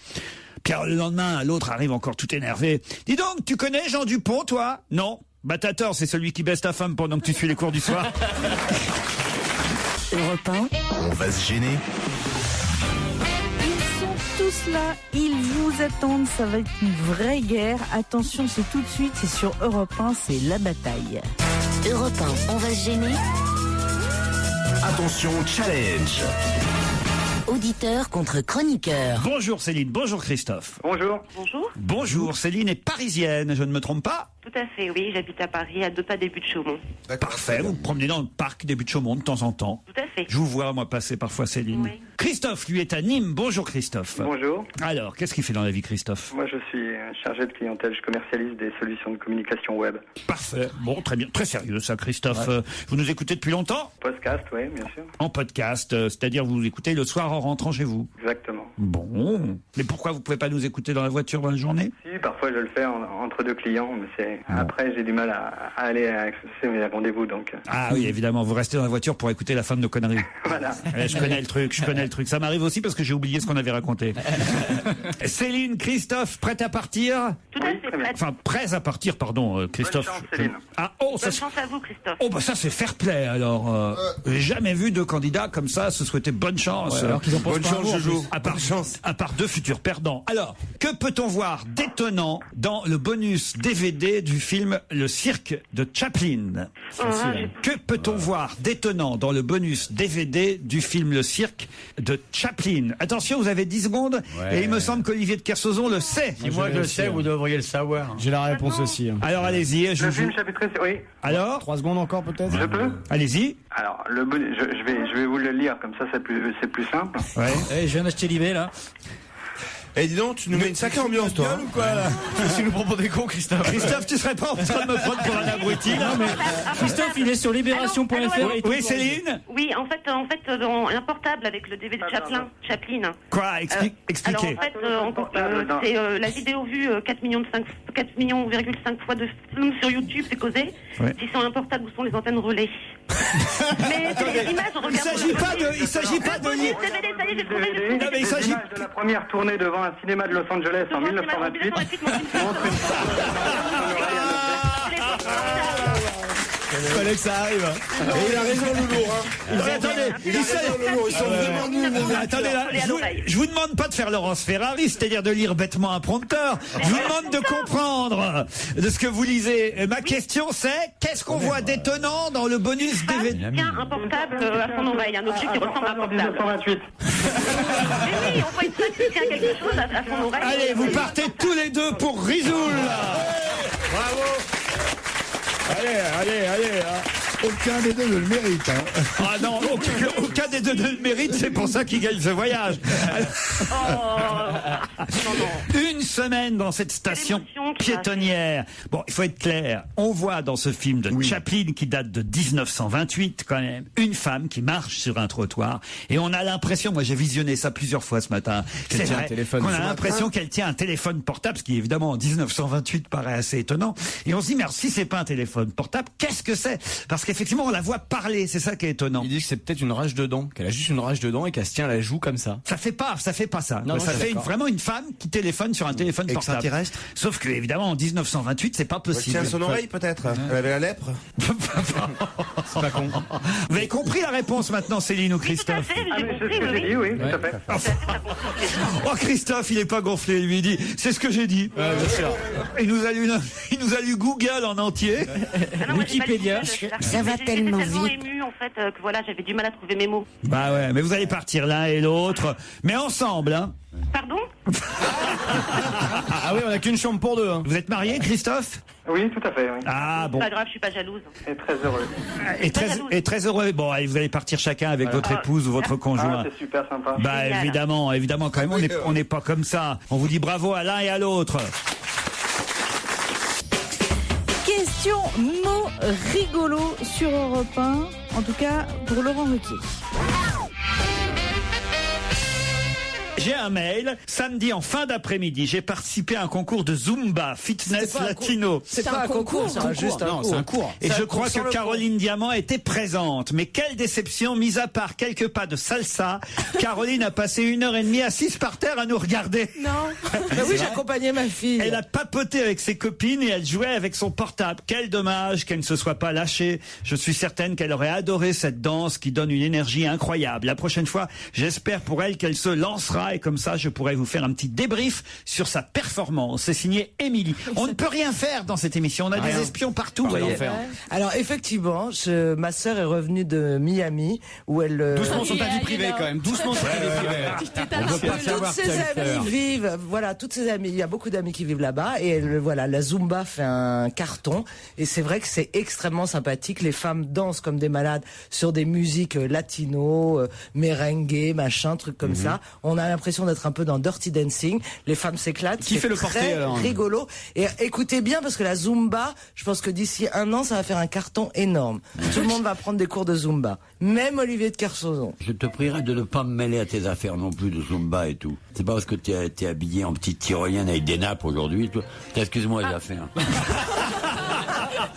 Puis le lendemain, l'autre arrive encore tout énervé. Dis donc, tu connais Jean Dupont, toi? Non. Bah, t'as tort. C'est celui qui baisse ta femme pendant que tu suis les cours du soir. Europe 1. On va se gêner. Ils sont tous là, ils vous attendent, ça va être une vraie guerre. Attention, c'est tout de suite, c'est sur Europe 1, c'est la bataille. Europe 1, on va se gêner. Attention, challenge. Auditeur contre chroniqueur. Bonjour Céline, bonjour Christophe. Bonjour. Bonjour, Céline est parisienne, je ne me trompe pas? Tout à fait, oui. J'habite à Paris, à 2 pas des Buttes-Chaumont. Parfait, vous vous promenez dans le parc des Buttes-Chaumont de temps en temps. Tout à fait. Je vous vois, moi, passer parfois, Céline. Oui. Christophe, lui, est à Nîmes. Bonjour Christophe. Bonjour. Alors, qu'est-ce qu'il fait dans la vie, Christophe? Moi, je suis chargé de clientèle. Je commercialise des solutions de communication web. Parfait. Bon, très bien. Très sérieux, ça, Christophe. Ouais. Vous nous écoutez depuis longtemps? Podcast, oui, bien sûr. En podcast, c'est-à-dire vous écoutez le soir en rentrant chez vous? Exactement. Bon. Mais pourquoi vous pouvez pas nous écouter dans la voiture dans la journée? Si, parfois je le fais entre deux clients, mais après j'ai du mal à aller à accéder à mes rendez-vous, donc. Ah oui, évidemment, vous restez dans la voiture pour écouter la fin de nos conneries. Voilà. Je connais le truc. Ça m'arrive aussi parce que j'ai oublié ce qu'on avait raconté. Céline, Christophe, prête à partir? Tout à fait prête. Enfin, prêts à partir, pardon, Christophe. Bonne chance, Céline. Ah, Bonne chance à vous, Christophe. Oh, bah ça c'est fair play, alors. J'ai jamais vu deux candidats comme ça se souhaiter bonne chance. Ouais, alors qu'ils ont pas Bonne chance, Jojo. À part deux futurs perdants. Alors, que peut-on voir d'étonnant dans le bonus DVD du film Le Cirque de Chaplin? Que peut-on voir d'étonnant dans le bonus DVD du film Le Cirque de Chaplin? Attention, vous avez 10 secondes, et il me semble qu'Olivier de Kersauzon le sait. Si moi je le sais, vous devriez le savoir. J'ai la réponse aussi. Alors allez-y, je Le vous... film chapitré, oui. Alors 3 secondes encore peut-être. Je peux? Allez-y. Alors, je vais vous le lire, comme ça c'est plus simple. Ouais. Je viens d'acheter l'IV là. Eh, dis donc, tu nous mets une sacrée ambiance, toi. Ou quoi, là? Tu nous proposes des cons, Christophe. Christophe, tu serais pas en train de me prendre pour un abruti, là? Non, mais Christophe, il est sur libération.fr. Oui, Céline? Oui, en fait, dans un portable avec le DVD de Chaplin. Quoi? Expliquez. Alors en fait, c'est la vidéo vue 4,5 millions fois de film sur YouTube, c'est causé. Ouais. Si sur un portable, où sont les antennes relais? Mais c'est des images, regarde. Il s'agit pas de lire. Non, mais il s'agit de la première tournée devant un cinéma de Los Angeles en 1928. Fallait que ça arrive. Et il a raison, Loulou. Attendez, là, je vous demande pas de faire Laurence Ferrari, c'est-à-dire de lire bêtement un prompteur. Je vous demande de comprendre de ce que vous lisez. Ma question c'est, qu'est-ce qu'on voit d'étonnant dans le bonus DVD? Tiens, un portable à son oreille, un objet qui ressemble à un portable. 1928. Mais oui, on voit une femme qui tient quelque chose à son oreille. Allez, vous partez tous les deux pour Rizoul. Bravo. Allez. Aucun des deux ne le mérite. Ah non, aucun des deux ne le mérite, c'est pour ça qu'il gagne ce voyage. Une semaine dans cette station piétonnière. Bon, il faut être clair. On voit dans ce film de Chaplin, qui date de 1928 quand même, une femme qui marche sur un trottoir, et on a l'impression, moi j'ai visionné ça plusieurs fois ce matin, c'est vrai, qu'on a l'impression qu'elle tient un téléphone portable, ce qui évidemment en 1928 paraît assez étonnant, et on se dit, mais alors, si c'est pas un téléphone portable, qu'est-ce que c'est? Parce qu'effectivement on la voit parler, c'est ça qui est étonnant. Il dit que c'est peut-être une rage de dents, qu'elle a juste une rage de dents et qu'elle se tient à la joue comme ça. Ça fait pas ça. Non, ça fait vraiment une femme qui téléphone sur un téléphone portable. Extraterrestre. Sauf que évidemment en 1928 c'est pas possible. Tiens son oreille peut-être. Elle avait la lèpre. C'est pas con. Vous avez compris la réponse maintenant, Céline ou Christophe? Tout à fait, j'ai C'est compris, ce que j'ai dit, oui, tout à fait. Oh, Christophe, il est pas gonflé, lui, il dit, c'est ce que j'ai dit. Ouais, bien sûr. Il nous a lu Google en entier. Wikipédia. Ça va tellement J'étais tellement vite. émue, en fait, que voilà, j'avais du mal à trouver mes mots. Bah ouais, mais vous allez partir l'un et l'autre, mais ensemble, hein. Pardon? Ah oui, on a qu'une chambre pour deux. Hein. Vous êtes marié, Christophe? Oui, tout à fait, oui. Ah bon. C'est pas grave, je suis pas jalouse. Et très heureux. Et très heureux. Bon, allez, vous allez partir chacun avec votre épouse ou votre conjoint. Ah, c'est super sympa. Bah évidemment, quand même, on n'est pas comme ça. On vous dit bravo à l'un et à l'autre. Question mot rigolo sur Europe 1, en tout cas pour Laurent Ruquier. J'ai un mail. Samedi en fin d'après-midi, j'ai participé à un concours de Zumba Fitness Latino. C'est pas un concours, c'est juste un cours. Et je crois que Caroline Diamant était présente. Mais quelle déception, mis à part quelques pas de salsa, Caroline a passé 1h30 assise par terre à nous regarder. Non. Bah oui, j'accompagnais ma fille. Elle a papoté avec ses copines et elle jouait avec son portable. Quel dommage qu'elle ne se soit pas lâchée. Je suis certaine qu'elle aurait adoré cette danse qui donne une énergie incroyable. La prochaine fois, j'espère pour elle qu'elle se lancera et comme ça, je pourrais vous faire un petit débrief sur sa performance. C'est signé Émilie. On ne peut rien faire dans cette émission. On a des espions partout. Voyez. Alors effectivement, ma sœur est revenue de Miami où elle. Doucement sur ta vie privée quand même. Doucement sur ta vie privée. Toutes ses amies vivent. Voilà, toutes ses amies. Il y a beaucoup d'amis qui vivent là-bas et voilà, la Zumba fait un carton et c'est vrai que c'est extrêmement sympathique. Les femmes dansent comme des malades sur des musiques latino, merengue, machin, trucs comme ça. On a l'impression l'impression d'être un peu dans Dirty Dancing. Les femmes s'éclatent. Qui fait le porté, très alors rigolo. Et écoutez bien, parce que la Zumba, je pense que d'ici 1 an, ça va faire un carton énorme. Tout le monde va prendre des cours de Zumba. Même Olivier de Kersauzon. Je te prierai de ne pas me mêler à tes affaires non plus de Zumba et tout. C'est pas parce que t'es habillé en petite tyrolienne avec des nappes aujourd'hui. Excuse-moi les affaires.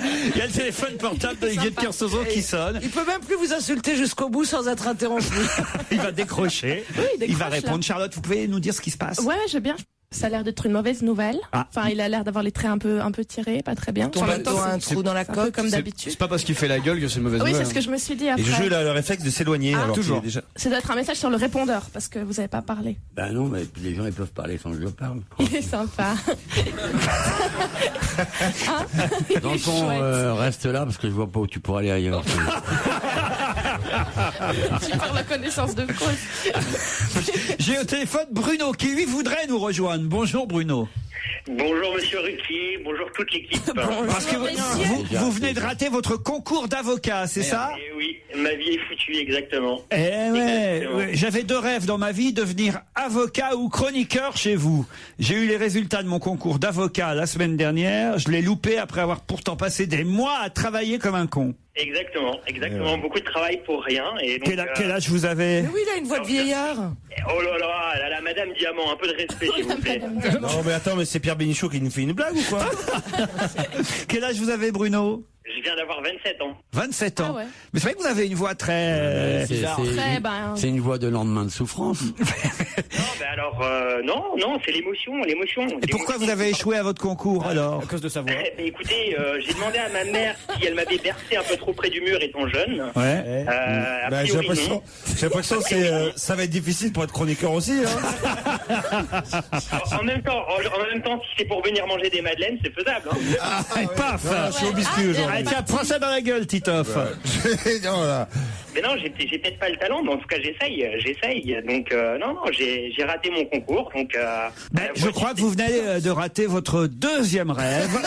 Il y a le téléphone portable d'Olivier de Kersauzon qui sonne. Il peut même plus vous insulter jusqu'au bout sans être interrompu. Il va décrocher. Oui, il va décroche, répondre. là. Charlotte, vous pouvez nous dire ce qui se passe? Ouais, je veux bien. Ça a l'air d'être une mauvaise nouvelle. Ah. Enfin, il a l'air d'avoir les traits un peu tirés, pas très bien. Ton bateau a un trou dans la coque, comme d'habitude. C'est pas parce qu'il fait la gueule que c'est une mauvaise Oui, nouvelle. c'est ce que je me suis dit Et après. Juju, il a le réflexe de s'éloigner. alors toujours. qu'il est déjà... Ça doit être un message sur le répondeur, parce que vous avez pas parlé. Ben non, mais les gens ils peuvent parler sans que je parle. Il est sympa. Hein Dans le fond, reste là parce que je vois pas où tu pourrais aller ailleurs. Super la connaissance de cause. J'ai au téléphone Bruno qui lui voudrait nous rejoindre. Bonjour Bruno. Bonjour Monsieur Ruquier, bonjour toute l'équipe. Parce que vous venez de rater votre concours d'avocat, c'est ça? Eh oui, ma vie est foutue, exactement. Eh ouais, Exactement. ouais, j'avais 2 rêves dans ma vie, devenir avocat ou chroniqueur chez vous. J'ai eu les résultats de mon concours d'avocat la semaine dernière, je l'ai loupé après avoir pourtant passé des mois à travailler comme un con. Exactement. Beaucoup de travail pour rien. Et donc, Quel âge vous avez? Mais oui, il a une voix de vieillard. Oh là là, Madame Diamant, un peu de respect s'il vous plaît. Non, mais attends, mais c'est Pierre Bénichou qui nous fait une blague ou quoi? Quel âge vous avez Bruno? Je viens d'avoir 27 ans. 27 ans. Ah ouais. Mais c'est vrai que vous avez une voix très... C'est une voix de lendemain de souffrance. Ben alors, non, c'est l'émotion. Et pourquoi vous avez échoué à votre concours alors? À cause de sa voix. Ben écoutez, j'ai demandé à ma mère si elle m'avait bercé un peu trop près du mur étant jeune. Ouais. A Bah, priori, non. j'ai l'impression que ça va être difficile pour être chroniqueur aussi. Hein. En même temps, si c'est pour venir manger des madeleines, c'est faisable. Hein. Et paf! Non, je suis au biscuit aujourd'hui. Allez, tiens, prends ça dans la gueule, Titoff. Non, là. Mais non, j'ai peut-être pas le talent, mais en tout cas j'essaye. Donc non, j'ai raté mon concours. Donc Je crois que vous venez de rater votre 2e rêve.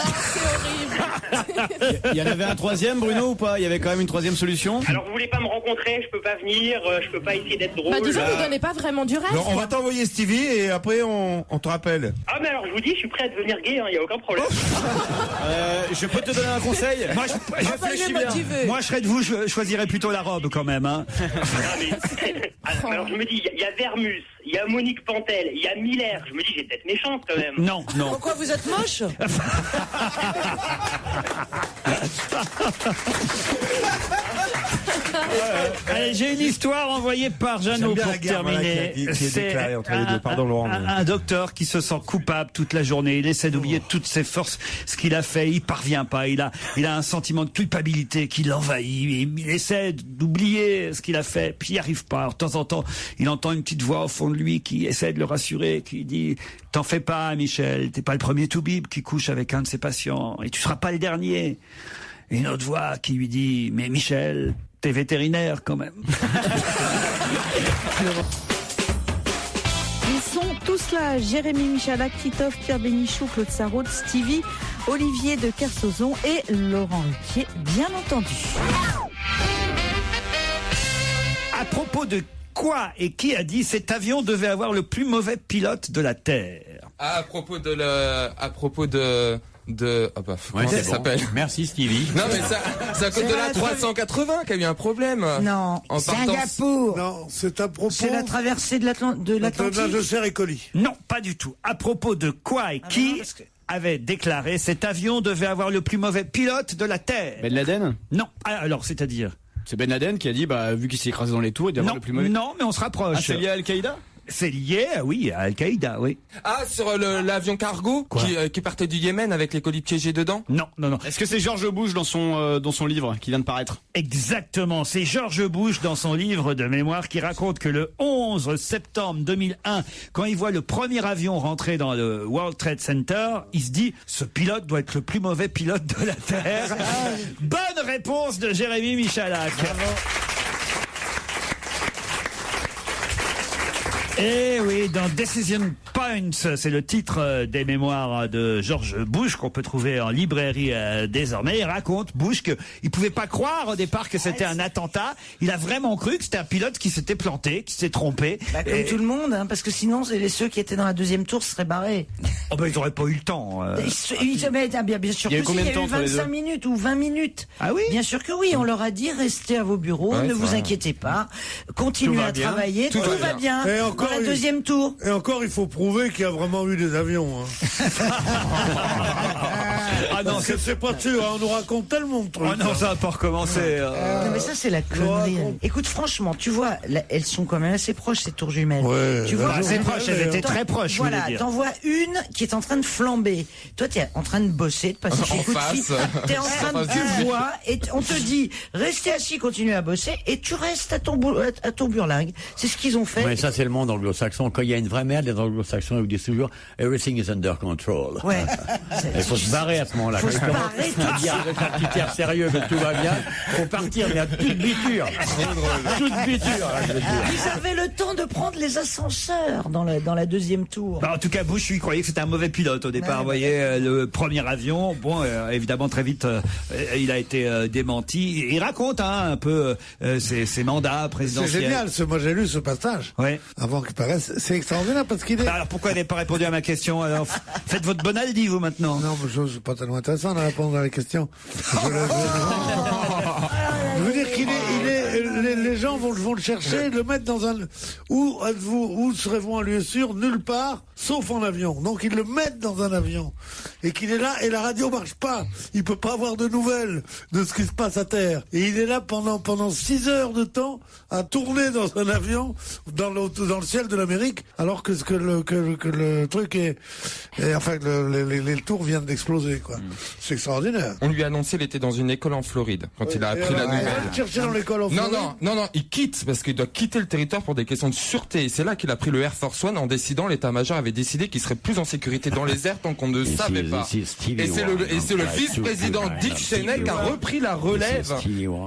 Il y en avait un 3e, Bruno, ou pas? Il y avait quand même une 3e solution? Alors vous voulez pas me rencontrer, je peux pas venir, je peux pas essayer d'être drôle. Bah, disons, vous donnez pas vraiment du rêve. Non, on va t'envoyer Stevie et après on te rappelle. Ah mais alors je vous dis, je suis prêt à devenir gay, y a aucun problème. Je peux te donner un conseil? Moi, je réfléchis bien. Moi, je serais de vous, je choisirais plutôt la robe quand même. Hein. Alors je me dis, il y a Vermus, il y a Monique Pantel, il y a Miller. Je me dis, j'ai peut-être mes chances quand même. Non. Pourquoi vous êtes moche? Allez, j'ai une histoire envoyée par Jeannot pour terminer. C'est un docteur qui se sent coupable toute la journée. Il essaie d'oublier toutes ses forces, ce qu'il a fait. Il parvient pas. Il a un sentiment de culpabilité qui l'envahit. Il essaie d'oublier ce qu'il a fait, puis il n'y arrive pas. Alors, de temps en temps, il entend une petite voix au fond de lui qui essaie de le rassurer, qui dit « T'en fais pas, Michel. T'es pas le premier toubib qui couche avec un de ses patients. Et tu seras pas le dernier. » Et une autre voix qui lui dit « Mais Michel, t'es vétérinaire quand même. » Ils sont tous là, Jérémy Michalak, Titoff, Pierre Bénichou, Claude Sarraute, Stevie, Olivier de Kersauzon et Laurent Ruquier, bien entendu. À propos de quoi et qui a dit cet avion devait avoir le plus mauvais pilote de la Terre? À propos de ah bah, comment ça s'appelle? Merci Stevie. Non mais c'est à cause de la 380 qu'il y a eu un problème. Non, Singapour. Non, c'est à propos. C'est la traversée de l'Atlantique. de Serre et colis. Non, pas du tout. À propos de quoi et qui avait déclaré cet avion devait avoir le plus mauvais pilote de la Terre? Ben Laden? Non. Alors, c'est-à-dire? C'est Ben Laden qui a dit, vu qu'il s'est écrasé dans les tours, il doit avoir le plus mauvais. Non, mais on se rapproche. Ah, c'est lié à Al-Qaïda? C'est lié, oui, à Al-Qaïda, oui. Ah, sur l'avion cargo qui partait du Yémen avec les colis piégés dedans? Non. Est-ce que c'est George Bush dans son livre qui vient de paraître? Exactement, c'est George Bush dans son livre de mémoire qui raconte que le 11 septembre 2001, quand il voit le premier avion rentrer dans le World Trade Center, il se dit « Ce pilote doit être le plus mauvais pilote de la Terre. » Bonne réponse de Jérémy Michalak. Eh oui, dans Decision Points, c'est le titre des mémoires de George Bush qu'on peut trouver en librairie désormais. Il raconte, Bush, qu'il pouvait pas croire au départ que c'était un attentat. Il a vraiment cru que c'était un pilote qui s'était planté, qui s'était trompé. Comme tout le monde, hein, parce que sinon, ceux qui étaient dans la deuxième tour seraient barrés. Oh ben, ils auraient pas eu le temps. Bien sûr Il y a eu que combien si, de temps il y a eu entre les 25 deux minutes ou 20 minutes. Ah oui? Bien sûr que oui, on leur a dit restez à vos bureaux, Ouais, ne c'est vous vrai. inquiétez pas, continuez à travailler, tout va bien. Et Dans encore, la deuxième tour. Et encore, il faut prouver qu'il y a vraiment eu des avions. Hein. Ah non, Parce que c'est pas sûr, hein, on nous raconte tellement de trucs. Oh non, ça va pas recommencer. Non mais ça c'est la connerie. Écoute franchement, tu vois, là, elles sont quand même assez proches ces tours jumelles. Ouais, tu vois, assez proches, elles étaient très proches. Voilà, je voulais dire. t'en vois une qui est en train de flamber. Toi, t'es en train de bosser, de passer chez coup de fil. T'es en train de, tu le vois, et on te dit, restez assis, continuez à bosser, et tu restes à ton burlingue. C'est ce qu'ils ont fait. Mais ça, c'est le monde anglo-saxon. Quand il y a une vraie merde, les anglo-saxons, ils disent toujours everything is under control. Ouais. Il faut se barrer à ce moment-là. Faut se barrer tout de dire avec un petit air sérieux que tout va bien. Faut partir, mais à toute biture. Toute biture, là, je veux dire. Ils avaient le temps de prendre les ascenseurs dans la deuxième tour. Bah, en tout cas, Bush, lui, croyait que c'était un mauvais pilote au départ. Vous voyez, le premier avion, bon, évidemment, très vite, il a été démenti. Il raconte un peu ses mandats présidentiels. C'est génial, moi j'ai lu ce passage. Ouais. Avant qu'il paraisse. C'est extraordinaire parce qu'il est. Bah, alors pourquoi elle n'a pas répondu à ma question? Alors, faites votre Bonaldi, vous, maintenant. Non, mais c'est pas tellement intéressant de répondre à la question. Je veux dire qu'il est, les gens vont le chercher, le mettre dans un, où serez-vous en lieu sûr? Nulle part, sauf en avion. Donc ils le mettent dans un avion. Et qu'il est là, et la radio marche pas. Il peut pas avoir de nouvelles de ce qui se passe à terre. Et il est là pendant 6 heures de temps à tourner dans un avion dans le ciel de l'Amérique, alors que le truc est enfin, les tours viennent d'exploser, quoi. C'est extraordinaire. On lui a annoncé qu'il était dans une école en Floride quand il a appris la nouvelle. Chercher dans l'école en Floride. Non, il quitte parce qu'il doit quitter le territoire pour des questions de sûreté. Et c'est là qu'il a pris le Air Force One en décidant, l'état-major avait décidé qu'il serait plus en sécurité dans les airs tant qu'on ne savait pas. Et c'est le vice-président Dick Cheney qui a repris la relève.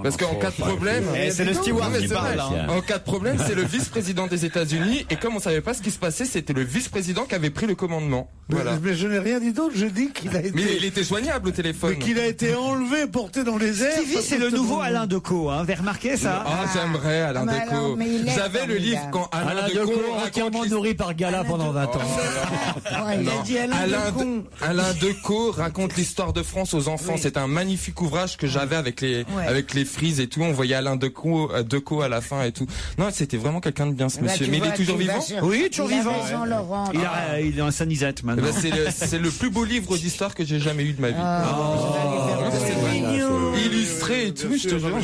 Parce qu'en cas de problème, c'est le steward qui parle. En cas de problème, c'est le vice-président des États-Unis. Et comme on savait pas ce qui se passait, c'était le vice-président qui avait pris le commandement. Voilà. Mais je n'ai rien dit d'autre, je dis qu'il a été... Mais il était joignable au téléphone. Mais qu'il a été enlevé, porté dans les airs. Stevie, c'est le nouveau Alain Decaux, hein. Vous avez remarqué ça? Ah, j'aimerais Alain Decaux. J'avais le livre quand Alain Decaux entièrement nourri par Gala pendant 20 ans. Alain Decaux raconte l'histoire de France aux enfants. C'est un magnifique ouvrage que j'avais avec les frises et tout. On voyait Alain Decaux à la fin et tout. Non, c'était vraiment quelqu'un de bien, ce monsieur. Mais il est toujours vivant? Oui, toujours vivant. Il est en sanisette maintenant. C'est le plus beau livre d'histoire que j'ai jamais eu de ma vie. Illustré et tout, je te jure.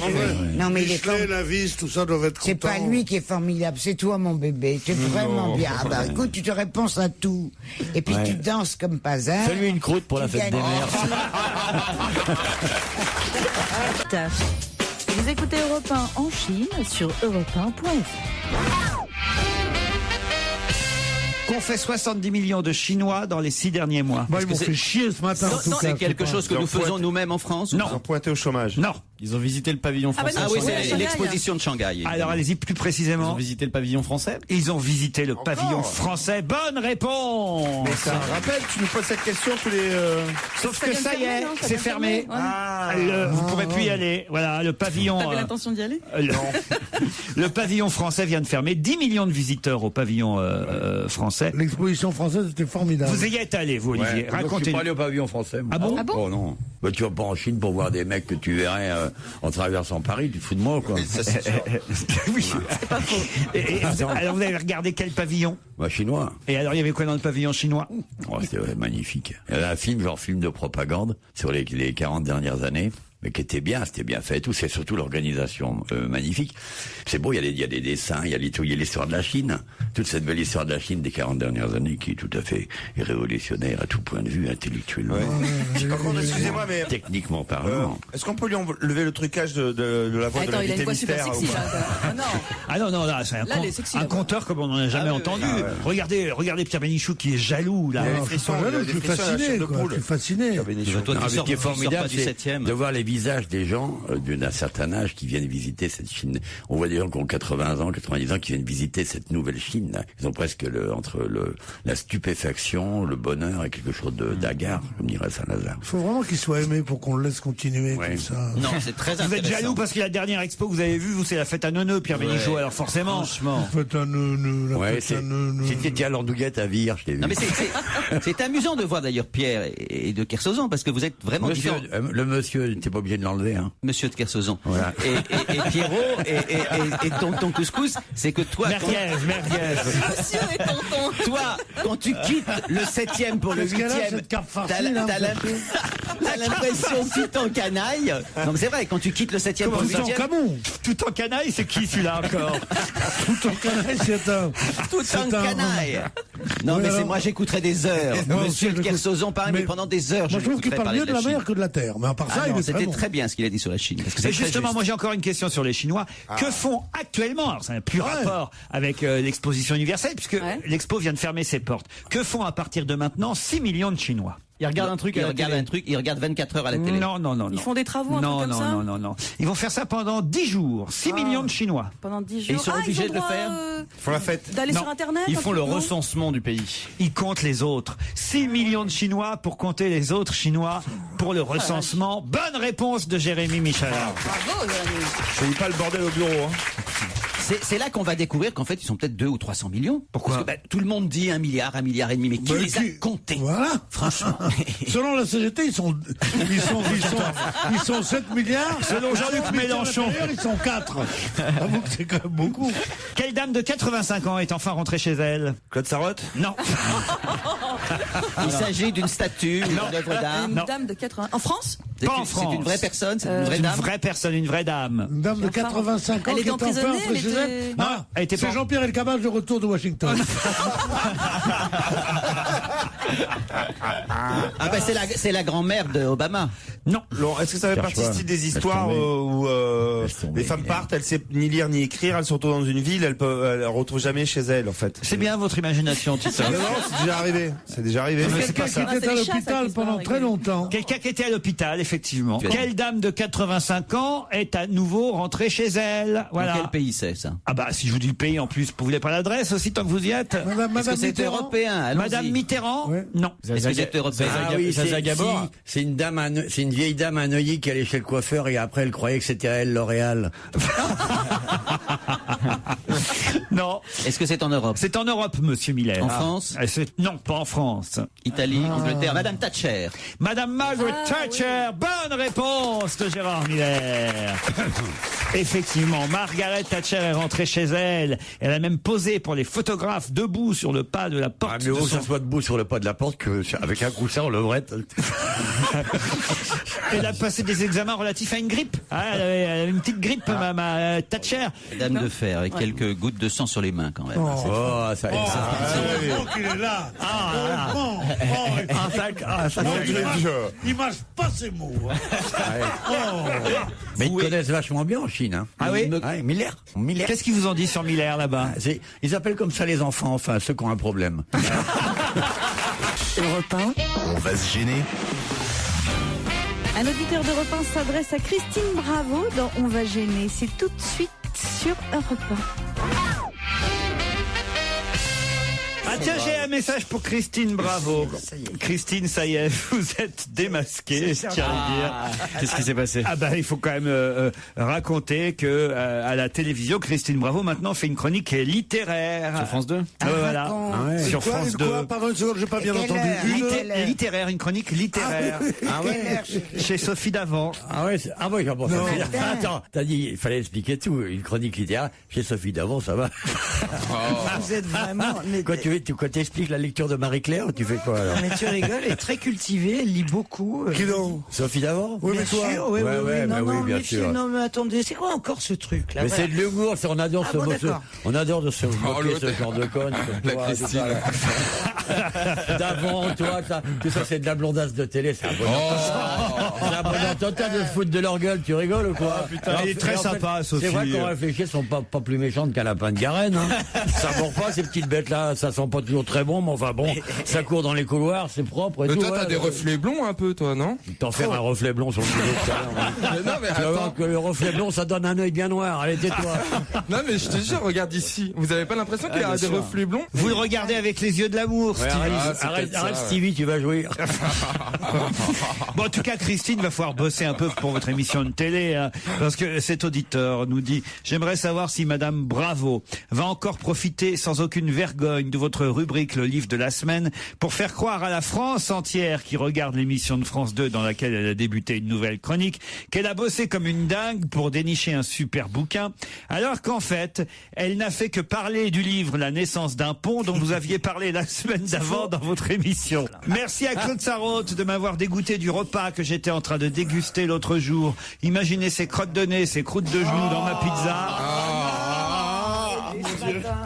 Non, mais il est la vis, tout ça doit être C'est pas lui qui est formidable, c'est toi, mon bébé. Tu es vraiment bien. Ah bah, écoute, tu te réponds à tout. Et puis tu danses comme pas un. Fais-lui une croûte pour la fête des mères. Vous écoutez Europe 1 en Chine sur europe1.fr. Qu'ont fait 70 millions de Chinois dans les 6 derniers mois? Ils m'ont fait chier ce matin. C'est quelque chose que nous faisons nous-mêmes en France? Non. Ils ont pointé au chômage. Non. Ils ont visité le pavillon français. Ah oui, c'est l'exposition de Shanghai. Alors allez-y plus Ils précisément. ont visité le pavillon français. Ils ont visité le pavillon français. Bonne réponse. Mais ça rappelle, tu nous poses cette question tous les... Sauf que ça y est, non, ça c'est vient fermé. fermer, Vous pourrez plus y aller. Voilà, le pavillon. T'avais l'intention d'y aller? Le pavillon français vient de fermer. 10 millions de visiteurs au pavillon français. L'exposition française était formidable. Vous y êtes allé, vous, Olivier. Je suis Racontez-nous. pas allé au pavillon français. moi. Ah bon? Oh non. Bah, tu vas pas en Chine pour voir des mecs que tu verrais en traversant Paris. Tu te fous de moi, quoi. Oui, c'est pas faux. Alors vous avez regardé quel pavillon? Bah, chinois. Et alors il y avait quoi dans le pavillon chinois? Oh, c'était magnifique. Il y avait un film, genre film de propagande, sur les 40 dernières années. Mais qui était bien, c'était bien fait et tout. C'est surtout l'organisation magnifique. C'est beau, il y a des dessins, il y a l'histoire de la Chine. Toute cette belle histoire de la Chine des 40 dernières années qui est tout à fait révolutionnaire à tout point de vue, intellectuellement. Par contre, excusez-moi, mais... Techniquement parlant. Est-ce qu'on peut lui enlever le trucage de la voix de Attends, il a l'invité une voix super mystère sexy, ou pas là. Ah non, là, c'est Là, elle est sexy, un là. conteur comme on n'en a jamais entendu. Regardez Pierre Bénichou qui est jaloux, là. Je suis fasciné, quoi. Je suis fasciné. Ce qui est formidable, c'est de voir les visage des gens d'un certain âge qui viennent visiter cette Chine. On voit des gens qui ont 80 ans, 90 ans qui viennent visiter cette nouvelle Chine. Là. Ils ont presque entre la stupéfaction, le bonheur et quelque chose d'hagard, comme dirait Saint-Lazare. Il faut vraiment qu'il soit aimé pour qu'on le laisse continuer comme ça. Non, c'est très intéressant. Vous êtes jaloux parce que la dernière expo que vous avez vue, vous, c'est la fête à Neuneu, Pierre Bénichou, alors forcément. Franchement. La fête à Neuneu, C'était à l'Andouillette à Vire, je t'ai vu. Non mais c'est amusant de voir d'ailleurs Pierre et de Kersozon parce que vous êtes vraiment différents. Le monsieur, t'es pas obligé de l'enlever. Hein. Monsieur de Kersozon. Voilà. Et Pierrot et ton couscous, c'est que toi... Merguez. Monsieur et tonton. Toi, quand tu quittes le 7e pour le 8e, t'as l'impression tout en canaille. Non mais c'est vrai, quand tu quittes le 7e pour le 8e... Tout en canaille, c'est qui celui-là encore? Tout en canaille, c'est un... Tout en canaille. Non, mais c'est moi, j'écouterai des heures. Monsieur de Kersozon parle, mais pendant des heures. Moi, je trouve qu'il parle mieux de la mer que de la terre. Mais à part ça, c'était très bien ce qu'il a dit sur la Chine. Et justement, moi, j'ai encore une question sur les Chinois. Que font actuellement, alors ça n'a plus rapport avec l'exposition universelle, puisque l'expo vient de fermer ses portes. Que font à partir de maintenant 6 millions de Chinois? Ils regardent un truc, ils regardent 24 heures à la télé. Non. Ils font des travaux, un truc comme ça. Non. Ils vont faire ça pendant 10 jours. 6 millions de Chinois. Pendant 10 jours. Et ils sont obligés de le faire. Ils font la fête. D'aller sur Internet. Ils font le recensement du pays. Ils comptent les autres. 6 millions de Chinois pour compter les autres Chinois pour le recensement. Bonne réponse de Jérémy Michalard. Bravo, Jérémy. Je ne dis pas le bordel au bureau. Hein. C'est là qu'on va découvrir qu'en fait, ils sont peut-être 200 ou 300 millions. Pourquoi? Parce que tout le monde dit 1 milliard et demi, mais qui les a comptés? Voilà. Franchement. Selon la CGT, ils sont 7 milliards. Selon Jean-Luc Mélenchon, ils sont 4. J'avoue que c'est quand même beaucoup. Quelle dame de 85 ans est enfin rentrée chez elle? Claude Sarraute? Non. Il s'agit d'une statue, une œuvre d'art. Une dame de 80. En France? Pas en France. C'est une vraie personne, c'est une vraie Une dame. vraie personne, une vraie dame. Une dame de 85 ans Elle est qui est enfin emprisonnée, entrée chez elle. Ah, elle était c'est pas- Jean-Pierre Elkabbach de retour de Washington. Ah ben c'est la grand-mère de Obama. Non. Laurent, est-ce que ça fait Cherche partie pas. des histoires où tomber. les femmes partent, elles savent ni lire ni écrire, elles sont dans une ville, elles retrouvent jamais chez elles en fait. C'est bien votre imagination, Tito. Non, c'est déjà arrivé. C'est déjà arrivé. Mais c'est pas Quelqu'un ça. qui était à c'est les chats, ça, l'hôpital qui se pendant barrent très avec longtemps. Quelqu'un qui était à l'hôpital, effectivement. Tu as Quelle dame de 85 ans est à nouveau rentrée chez elle? Voilà. Dans quel pays c'est ça? Ah bah si je vous dis le pays en plus, vous voulez pas l'adresse aussi tant que vous y êtes? Est-ce que c'est Mitterrand. européen? Allons-y. Madame Mitterrand? Non. Est-ce que c'est européen? Zaza Gabor. C'est une dame, c'est une vieille dame à Neuilly qui allait chez le coiffeur et après elle croyait que c'était elle L'Oréal. Non. Est-ce que c'est en Europe? C'est en Europe, monsieur Miller. En France? Non, pas en France. Italie, Angleterre, Madame Thatcher. Madame Margaret Thatcher, bonne réponse de Gérard Miller. Effectivement, Margaret Thatcher est rentrée chez elle. Elle a même posé pour les photographes debout sur le pas de la porte. Ah, mais de que son- ça soit debout sur le pas de la porte que avec un coussin on levrette. Elle a passé des examens relatifs à une grippe. Ah, elle avait une petite grippe, ma Thatcher. Dame de fer, avec quelques gouttes de sang sur les mains quand même. Oh, ça. Heureusement qu'il est là. Heureusement. Il mâche pas ses mots. Mais ils connaissent vachement bien en Chine. Hein. Ah oui? Ouais, Miller. Qu'est-ce qu'ils vous ont dit sur Miller là-bas? Ils appellent comme ça les enfants, enfin, ceux qui ont un problème. Europe 1. On va se gêner. Un auditeur d'Europe 1 s'adresse à Christine Bravo dans On va gêner. C'est tout de suite sur Europe 1. Ah tiens, j'ai un message pour Christine Bravo. Christine, ça y est, vous êtes démasquée, je tiens à le dire. Qu'est-ce qui s'est passé? Ah bah il faut quand même raconter que à la télévision, Christine Bravo maintenant fait une chronique littéraire. Sur France 2? Ah, voilà. Sur France 2. Pardon une seconde, j'ai pas bien entendu. Littéraire, une chronique littéraire. Ah ouais. Chez Sophie Davant. Ah ouais. Ah ouais. Bon, attends, t'as dit, il fallait expliquer tout. Une chronique littéraire chez Sophie Davant, ça va. Vous êtes vraiment... Quand tu expliques la lecture de Marie-Claire, tu fais quoi alors? Mais tu rigoles, elle est très cultivée, elle lit beaucoup. Qui donc? Sophie Davant? Oui, mais Bien toi? sûr, oui, Ouais, oui, ouais, oui. bah Non, oui, non, bien mais sûr. Non, mais attendez, c'est quoi encore ce truc là? Mais Voilà. c'est de l'humour, on adore Ah bon, d'accord. on adore de se moquer l'autre. ce genre de conne. La Toi, Christine. tout ça, là. D'avant, toi, tout ça c'est de la blondasse de télé, c'est un bonheur. C'est un bonheur total de se foutre de leur gueule, tu rigoles ou quoi? putain, elle est très sympa, Sophie. C'est vrai qu'on réfléchit, elles sont pas plus méchantes qu'un lapin de Garenne. Hein. Ça mord pas ces petites bêtes là, ça sent pas toujours très bon, mais enfin bon, ça court dans les couloirs, c'est propre et Mais tout. toi, t'as ouais. des reflets blonds un peu, toi, non? T'en faire un reflet blond sur le couloir tout à l'heure. Non, mais Tu vas voir attends. que le reflet blond, ça donne un œil bien noir. Allez, tais-toi. Non, mais je te jure, regarde ici. Vous avez pas l'impression qu'il y a bien des sûr. reflets blonds? Vous le regardez avec les yeux de l'amour, Ouais, Stevie. arrête, ça, arrête, ouais. Stevie, tu vas jouir. Bon, en tout cas, Christine va falloir bosser un peu pour votre émission de télé, hein, parce que cet auditeur nous dit « J'aimerais savoir si Madame Bravo va encore profiter sans aucune vergogne de votre rubrique Le Livre de la Semaine pour faire croire à la France entière qui regarde l'émission de France 2 dans laquelle elle a débuté une nouvelle chronique qu'elle a bossé comme une dingue pour dénicher un super bouquin, alors qu'en fait, elle n'a fait que parler du livre La naissance d'un pont dont vous aviez parlé la semaine d'avant dans votre émission. Merci à Claude Sarraute de m'avoir dégoûté du repas que j'étais en train de déguster l'autre jour. Imaginez ces crottes de nez, ces croûtes de genoux dans ma pizza.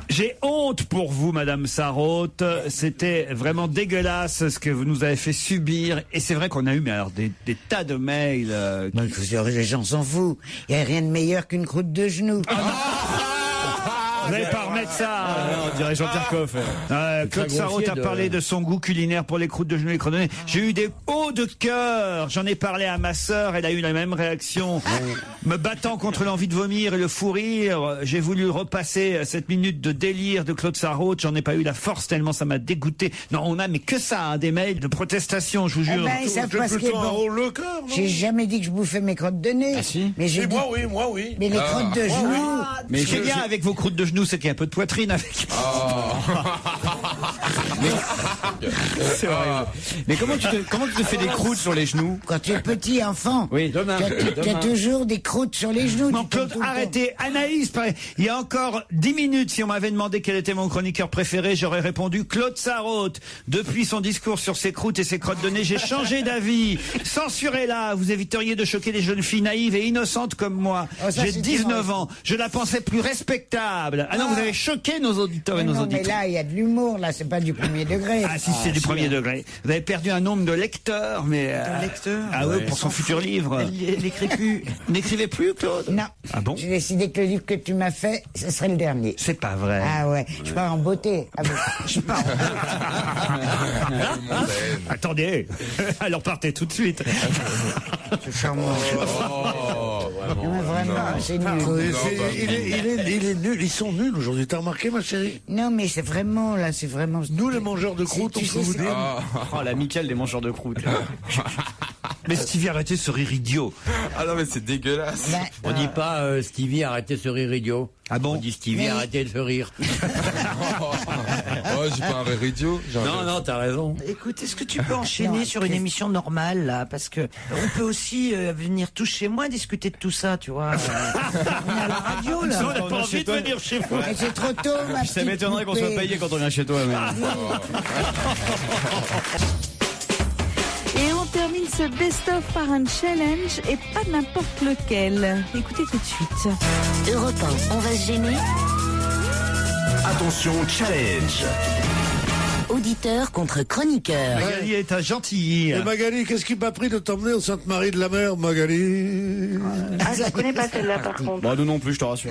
J'ai honte pour vous, Madame Sarraute. C'était vraiment dégueulasse ce que vous nous avez fait subir. Et c'est vrai qu'on a eu mais alors, des tas de mails. Les gens s'en foutent. Il n'y a rien de meilleur qu'une croûte de genou. Vous n'allez pas remettre ça. On dirait Jean-Pierre Coff. Claude Sarraute a parlé de son goût culinaire pour les croûtes de genoux et les crottes de nez. J'ai eu des hauts de cœur. J'en ai parlé à ma sœur. Elle a eu la même réaction. Me battant contre l'envie de vomir et le fou rire, j'ai voulu repasser cette minute de délire de Claude Sarraute. J'en ai pas eu la force tellement ça m'a dégoûté. Non, on a mais que ça, hein, des mails de protestation, je vous jure. Ils savent pas ce qui est bon. J'ai jamais dit que je bouffais mes crottes de nez. Mais j'ai dit... Moi oui. Mais les crottes de genoux... Mais ce qui est bien avec vos croûtes de genoux, c'est qu'il y a un peu de poitrine avec. C'est horrible. Mais comment tu te fais des croûtes sur les genoux? Quand tu es petit enfant, Oui, demain. tu as toujours des croûtes sur les genoux. Non, tu tombes Claude, tout le temps. arrêtez. Anaïs, pareil. Il y a encore 10 minutes, si on m'avait demandé quel était mon chroniqueur préféré, j'aurais répondu Claude Sarraute. Depuis son discours sur ses croûtes et ses crottes de nez, j'ai changé d'avis. Censurez-la. Vous éviteriez de choquer les jeunes filles naïves et innocentes comme moi. Oh, ça, J'ai c'est 19 dommage. ans. Je la pensais plus respectable. Ah non, vous avez choqué nos auditeurs et nos Non, mais auditeurs. là, il y a de l'humour, là, c'est pas du premier degré. Ah si, c'est du premier degré. Vous avez perdu un nombre de lecteurs, mais... lecteurs Ah oui, pour son futur livre. Elle n'écrit plus. N'écrivez plus, Claude? Non. Ah bon? J'ai décidé que le livre que tu m'as fait, ce serait le dernier. C'est pas vrai. Ah ouais, je pars en beauté. Ah bon, je pars en beauté. Attendez, alors partez tout de suite. C'est charmant. Non, mais vraiment, c'est nul. Il est nul, ils sont nuls aujourd'hui. T'as remarqué, ma chérie? Non, mais c'est vraiment, là, c'est vraiment... Nous, les mangeurs de croûtes, on tu peut sais, vous c'est- dire. Oh, l'amicale des mangeurs de croûtes. Mais Stevie, arrêtez ce rire idiot. Ah non, mais c'est dégueulasse. On dit pas Stevie, arrêtez ce rire idiot. Ah bon? On dit Stevie, Mais- arrêtez de se rire. Oh, j'ai pas un rire idiot. Non, t'as raison. Écoute, est-ce que tu peux enchaîner sur une émission normale, là? Parce que on peut aussi venir tous chez moi discuter de tout ça, tu vois. On est à la radio, là. On n'a pas envie de venir chez vous. Mais c'est trop tôt, ma petite Ça m'étonnerait qu'on soit poupée. payé quand on vient chez toi. Mais... Et on termine ce best-of par un challenge et pas n'importe lequel. Écoutez tout de suite. Europe 1, on va se gêner. Attention, challenge. Auditeur contre chroniqueur. Magali est un gentil. Et Magali, qu'est-ce qui m'a pris de t'emmener au Sainte-Marie de la Mer, Magali? Ah, je la connais pas celle-là par contre. Bon, nous non plus, je te rassure.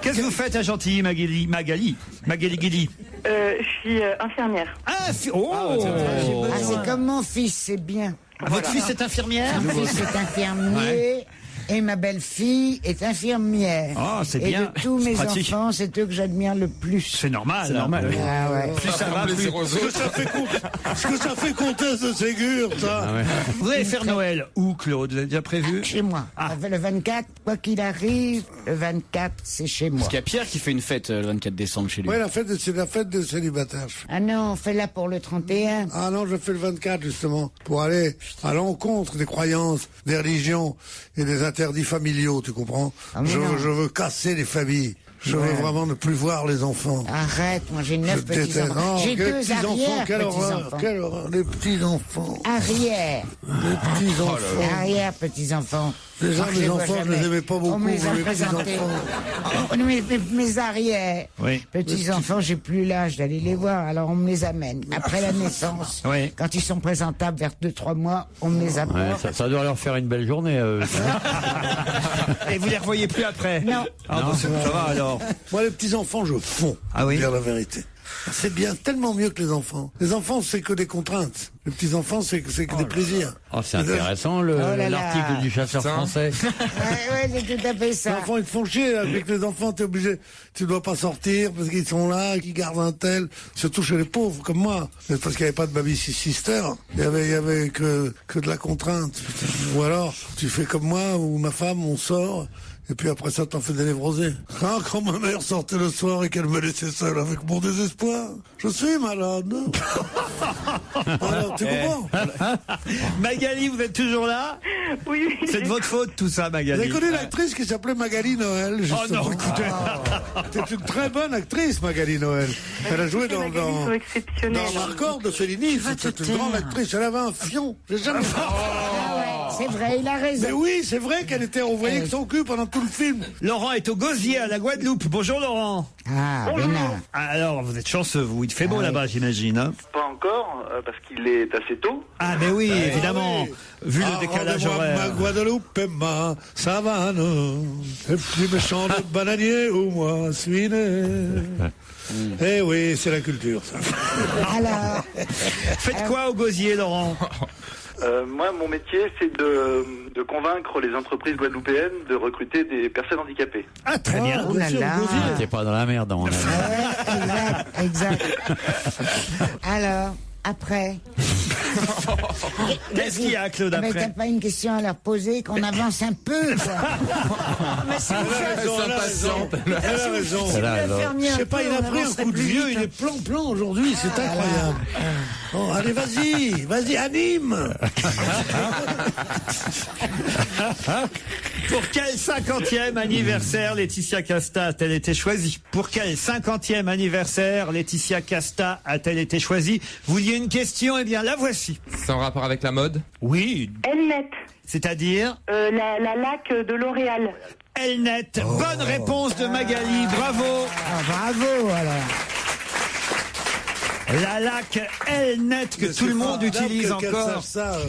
Qu'est-ce que vous faites à gentil, Magali Guili? Je suis infirmière. Ah, oh, Ah, c'est comme mon fils, c'est bien. Votre fils est infirmière? Mon fils est infirmier. Et ma belle-fille est infirmière. Ah, c'est et bien. de tous mes Pratique. enfants, c'est eux que j'admire le plus. C'est normal. C'est normal, oui. Ah ouais. Plus ça va, plus... Est-ce que ça fait comtesse de Ségur, ça? Vous allez faire Noël où, Claude? Vous avez déjà prévu? Chez moi. Le 24, quoi qu'il arrive, le 24, c'est chez moi. Parce qu'il y a Pierre qui fait une fête le 24 décembre chez lui. Ouais, c'est la fête des célibataires. Ah non, on fait là pour le 31. Ah non, je fais le 24 justement, pour aller à l'encontre des croyances, des religions et des interdits familiaux, tu comprends? Ah, mais non. Je veux casser les familles. Je veux vraiment ne plus voir les enfants. Arrête, moi j'ai 9 petits-enfants. J'ai quels 2 petits-enfants, quelle horreur, arrière-petits-enfants. quelle horreur, les petits-enfants. Arrière. Les petits-enfants. Arrière, petits-enfants. Déjà, Ah, mes les vois enfants, je jamais. les aimais pas beaucoup, On me les a mais les présentés. petits-enfants. Oh, mes arrières. Oui. Petits-enfants, j'ai plus l'âge d'aller les voir, alors on me les amène. Après la naissance, Oui. quand ils sont présentables vers 2-3 mois, on me les Ouais, apporte. ça doit leur faire une belle journée. Et vous les revoyez plus après? Non. Ah, bon, ça va alors. Moi, les petits-enfants, je fonds. Ah oui? Dire la vérité. C'est bien, tellement mieux que les enfants. Les enfants, c'est que des contraintes. Les petits-enfants, c'est que des plaisirs. Oh, c'est intéressant, l'article du chasseur français. Ouais, c'est tout à fait ça. Les enfants, ils te font chier. Avec les enfants, t'es obligé, tu dois pas sortir parce qu'ils sont là, qu'ils gardent un tel. Surtout chez les pauvres, comme moi. Parce qu'il n'y avait pas de baby-sister. Il y avait que de la contrainte. Ou alors, tu fais comme moi, ou ma femme, on sort. Et puis après ça, t'en fais des névrosés. Quand ma mère sortait le soir et qu'elle me laissait seule avec mon désespoir, je suis malade. Alors, tu comprends? Magali, vous êtes toujours là? Oui. C'est de votre faute tout ça, Magali. Vous avez connu l'actrice qui s'appelait Magali Noël, justement. Oh non, écoutez. C'est une très bonne actrice, Magali Noël. Elle a joué dans Marcor de Fellini. C'est une grande actrice. Elle avait un fion. J'ai jamais vu. C'est vrai, il a raison. Mais oui, c'est vrai qu'elle était envoyée que son cul pendant tout le film. Laurent est au Gosier, à la Guadeloupe. Bonjour, Laurent. Ah, Bénard. Alors, vous êtes chanceux, vous. Il fait beau là-bas, j'imagine. Hein? Pas encore, parce qu'il est assez tôt. Ah, mais oui, évidemment. Vu le décalage horaire. Ma Guadeloupe et ma savane. Et puis mes champs de bananiers où moi suis né. Eh oui, c'est la culture, ça. Alors. Faites quoi au Gosier, Laurent? Moi, mon métier, c'est de convaincre les entreprises guadeloupéennes de recruter des personnes handicapées. Ah, très bien. Oh là là. T'es pas dans la merde, dans mon avis. Exact. Alors, après. Qu'est-ce qu'il y a, Claude, Mais après? t'as pas une question à leur poser, qu'on avance un peu, quoi. Mais c'est Elle a raison. Je sais pas, il a pris un coup de vieux, il est plan aujourd'hui, c'est incroyable. Bon, allez, vas-y, anime. Pour quel 50e anniversaire Laetitia Casta a-t-elle été choisie? Pour quel 50e anniversaire Laetitia Casta a-t-elle été choisie? Vous vouliez une question? Eh bien, la voici. C'est en rapport avec la mode? Oui. Elnet. C'est-à-dire? La laque de L'Oréal. Elnet. Bonne réponse de Magali. Bravo. Ah, bravo, alors. La laque Elnet que tout le monde utilise encore.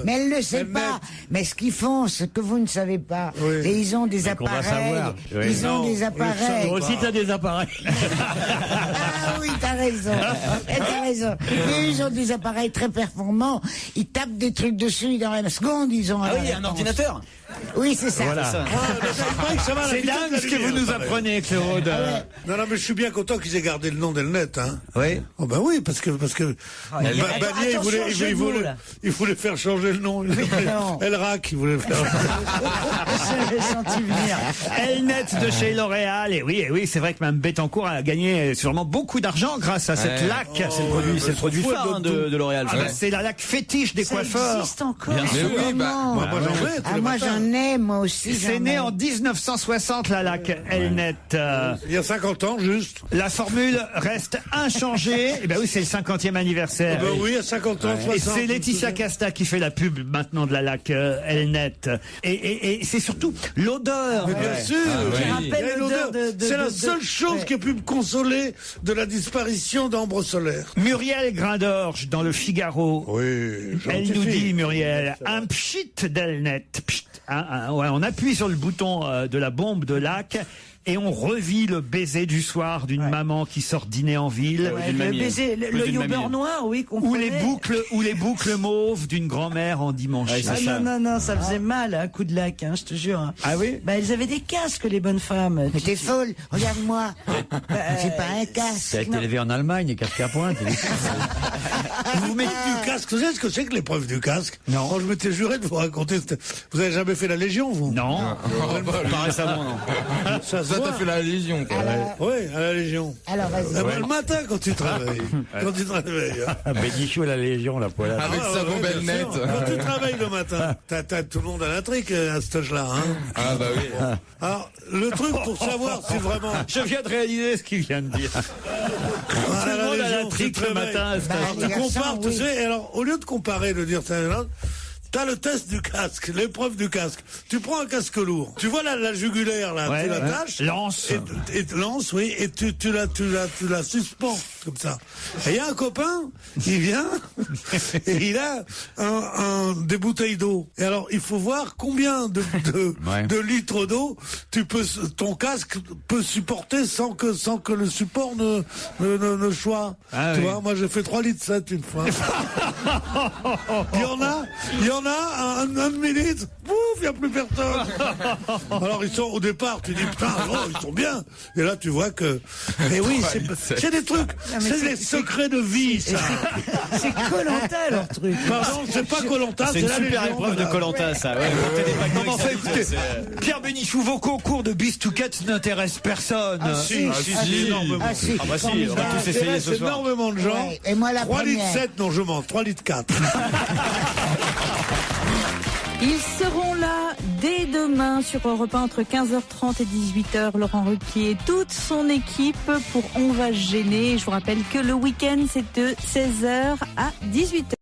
Mais elle ne le sait pas. Mais ce qu'ils font, ce que vous ne savez pas, et ils ont des appareils. Ils ont des appareils. Toi aussi, t'as des appareils. Ah oui, t'as raison. T'as raison. Et ils ont des appareils très performants. Ils tapent des trucs dessus dans la seconde. Ils ont. Ah oui, un ordinateur. Oui, c'est ça. Voilà. C'est dingue ce que vous nous apprenez, Claude. Non, mais je suis bien content qu'ils aient gardé le nom d'Elnet. Hein. Oui. Oh ben oui, parce que Bagné, il voulait faire changer le nom. Elrac, il voulait faire. J'avais senti venir. Elnet de chez L'Oréal. Et oui, c'est vrai que Mme Bettencourt a gagné sûrement beaucoup d'argent grâce à cette laque. C'est le produit phare de L'Oréal. C'est la laque fétiche des coiffeurs. Ça existe encore. Bien sûr. Oui, Moi, j'en vais. Moi, j'en ai, moi aussi. C'est né en 1960, la laque Elnet. Il y a 50 ans, juste. La formule reste inchangée. Et ben oui, c'est le 50e anniversaire. Ben oui, il y a 50 ans, 60. Et c'est Laetitia Casta qui fait la pub maintenant de la laque Elnet. Et c'est surtout l'odeur. Mais bien sûr. Il y a l'odeur c'est la seule chose qui a pu me consoler de la disparition d'Ambre Solaire. Muriel Grindorge dans le Figaro. Oui, elle nous dit, Muriel, un pchit d'Elnet. Ouais, on appuie sur le bouton de la bombe de laque et on revit le baiser du soir d'une maman qui sort dîner en ville. Le baiser, le yoghurt noir, oui, qu'on ou les boucles mauves d'une grand-mère en dimanche. Non, ça faisait mal, un coup de laque, je te jure. Ah oui? Bah, elles avaient des casques, les bonnes femmes. Mais t'es folle, regarde-moi. C'est pas un casque. Ça a été élevé en Allemagne, casque à pointe. Vous mettez du casque. Vous savez ce que c'est que l'épreuve du casque? Non. Quand je m'étais juré de vous raconter. Vous avez jamais fait la Légion, vous? Non. Pas récemment, non. Ça t'as fait la Légion, quoi. Oui, à la Légion. Alors, vas-y. Le matin, quand tu travailles. Quand tu travailles. Bénichou à la Légion, la poilade. Avec sa bombe Elnet. Quand tu travailles le matin, t'as tout le monde à l'intrigue à cet âge-là. Ah bah oui. Alors, le truc pour savoir si vraiment... Je viens de réaliser ce qu'il vient de dire. Tout le monde à l'intrigue le matin. Tu compares, tu sais, alors, au lieu de comparer, de dire ça, t'as le test du casque, l'épreuve du casque. Tu prends un casque lourd. Tu vois la jugulaire, là, tu l'attaches. Lance. Et lance, oui, et tu la suspends, comme ça. Et il y a un copain, il vient, et il a des bouteilles d'eau. Et alors, il faut voir combien de litres d'eau ton casque peut supporter sans que le support ne choie. Tu vois, moi j'ai fait 3,7 litres une fois. Il y en a un demi-litre, pouf, il n'y a plus personne. Alors ils sont au départ, tu dis putain, ils sont bien. Et là tu vois que. Mais oui, c'est des trucs, c'est des secrets de vie, ça. C'est Koh-Lanta leur truc. Pardon, c'est pas Koh-Lanta, c'est une super épreuve de Koh-Lanta, ça. Ouais, non, enfin, écoutez, Pierre Bénichou, vos concours de Bistouquettes n'intéressent personne. Ah si, énormément. Ah bah si, on va tous essayer ce soir. Énormément de gens. Ouais, et moi la 3,7 litres, non je mens, 3,4 litres. Ils seront là dès demain sur Europe 1 entre 15h30 et 18h. Laurent Ruquier et toute son équipe pour On va se gêner. Je vous rappelle que le week-end c'est de 16h à 18h.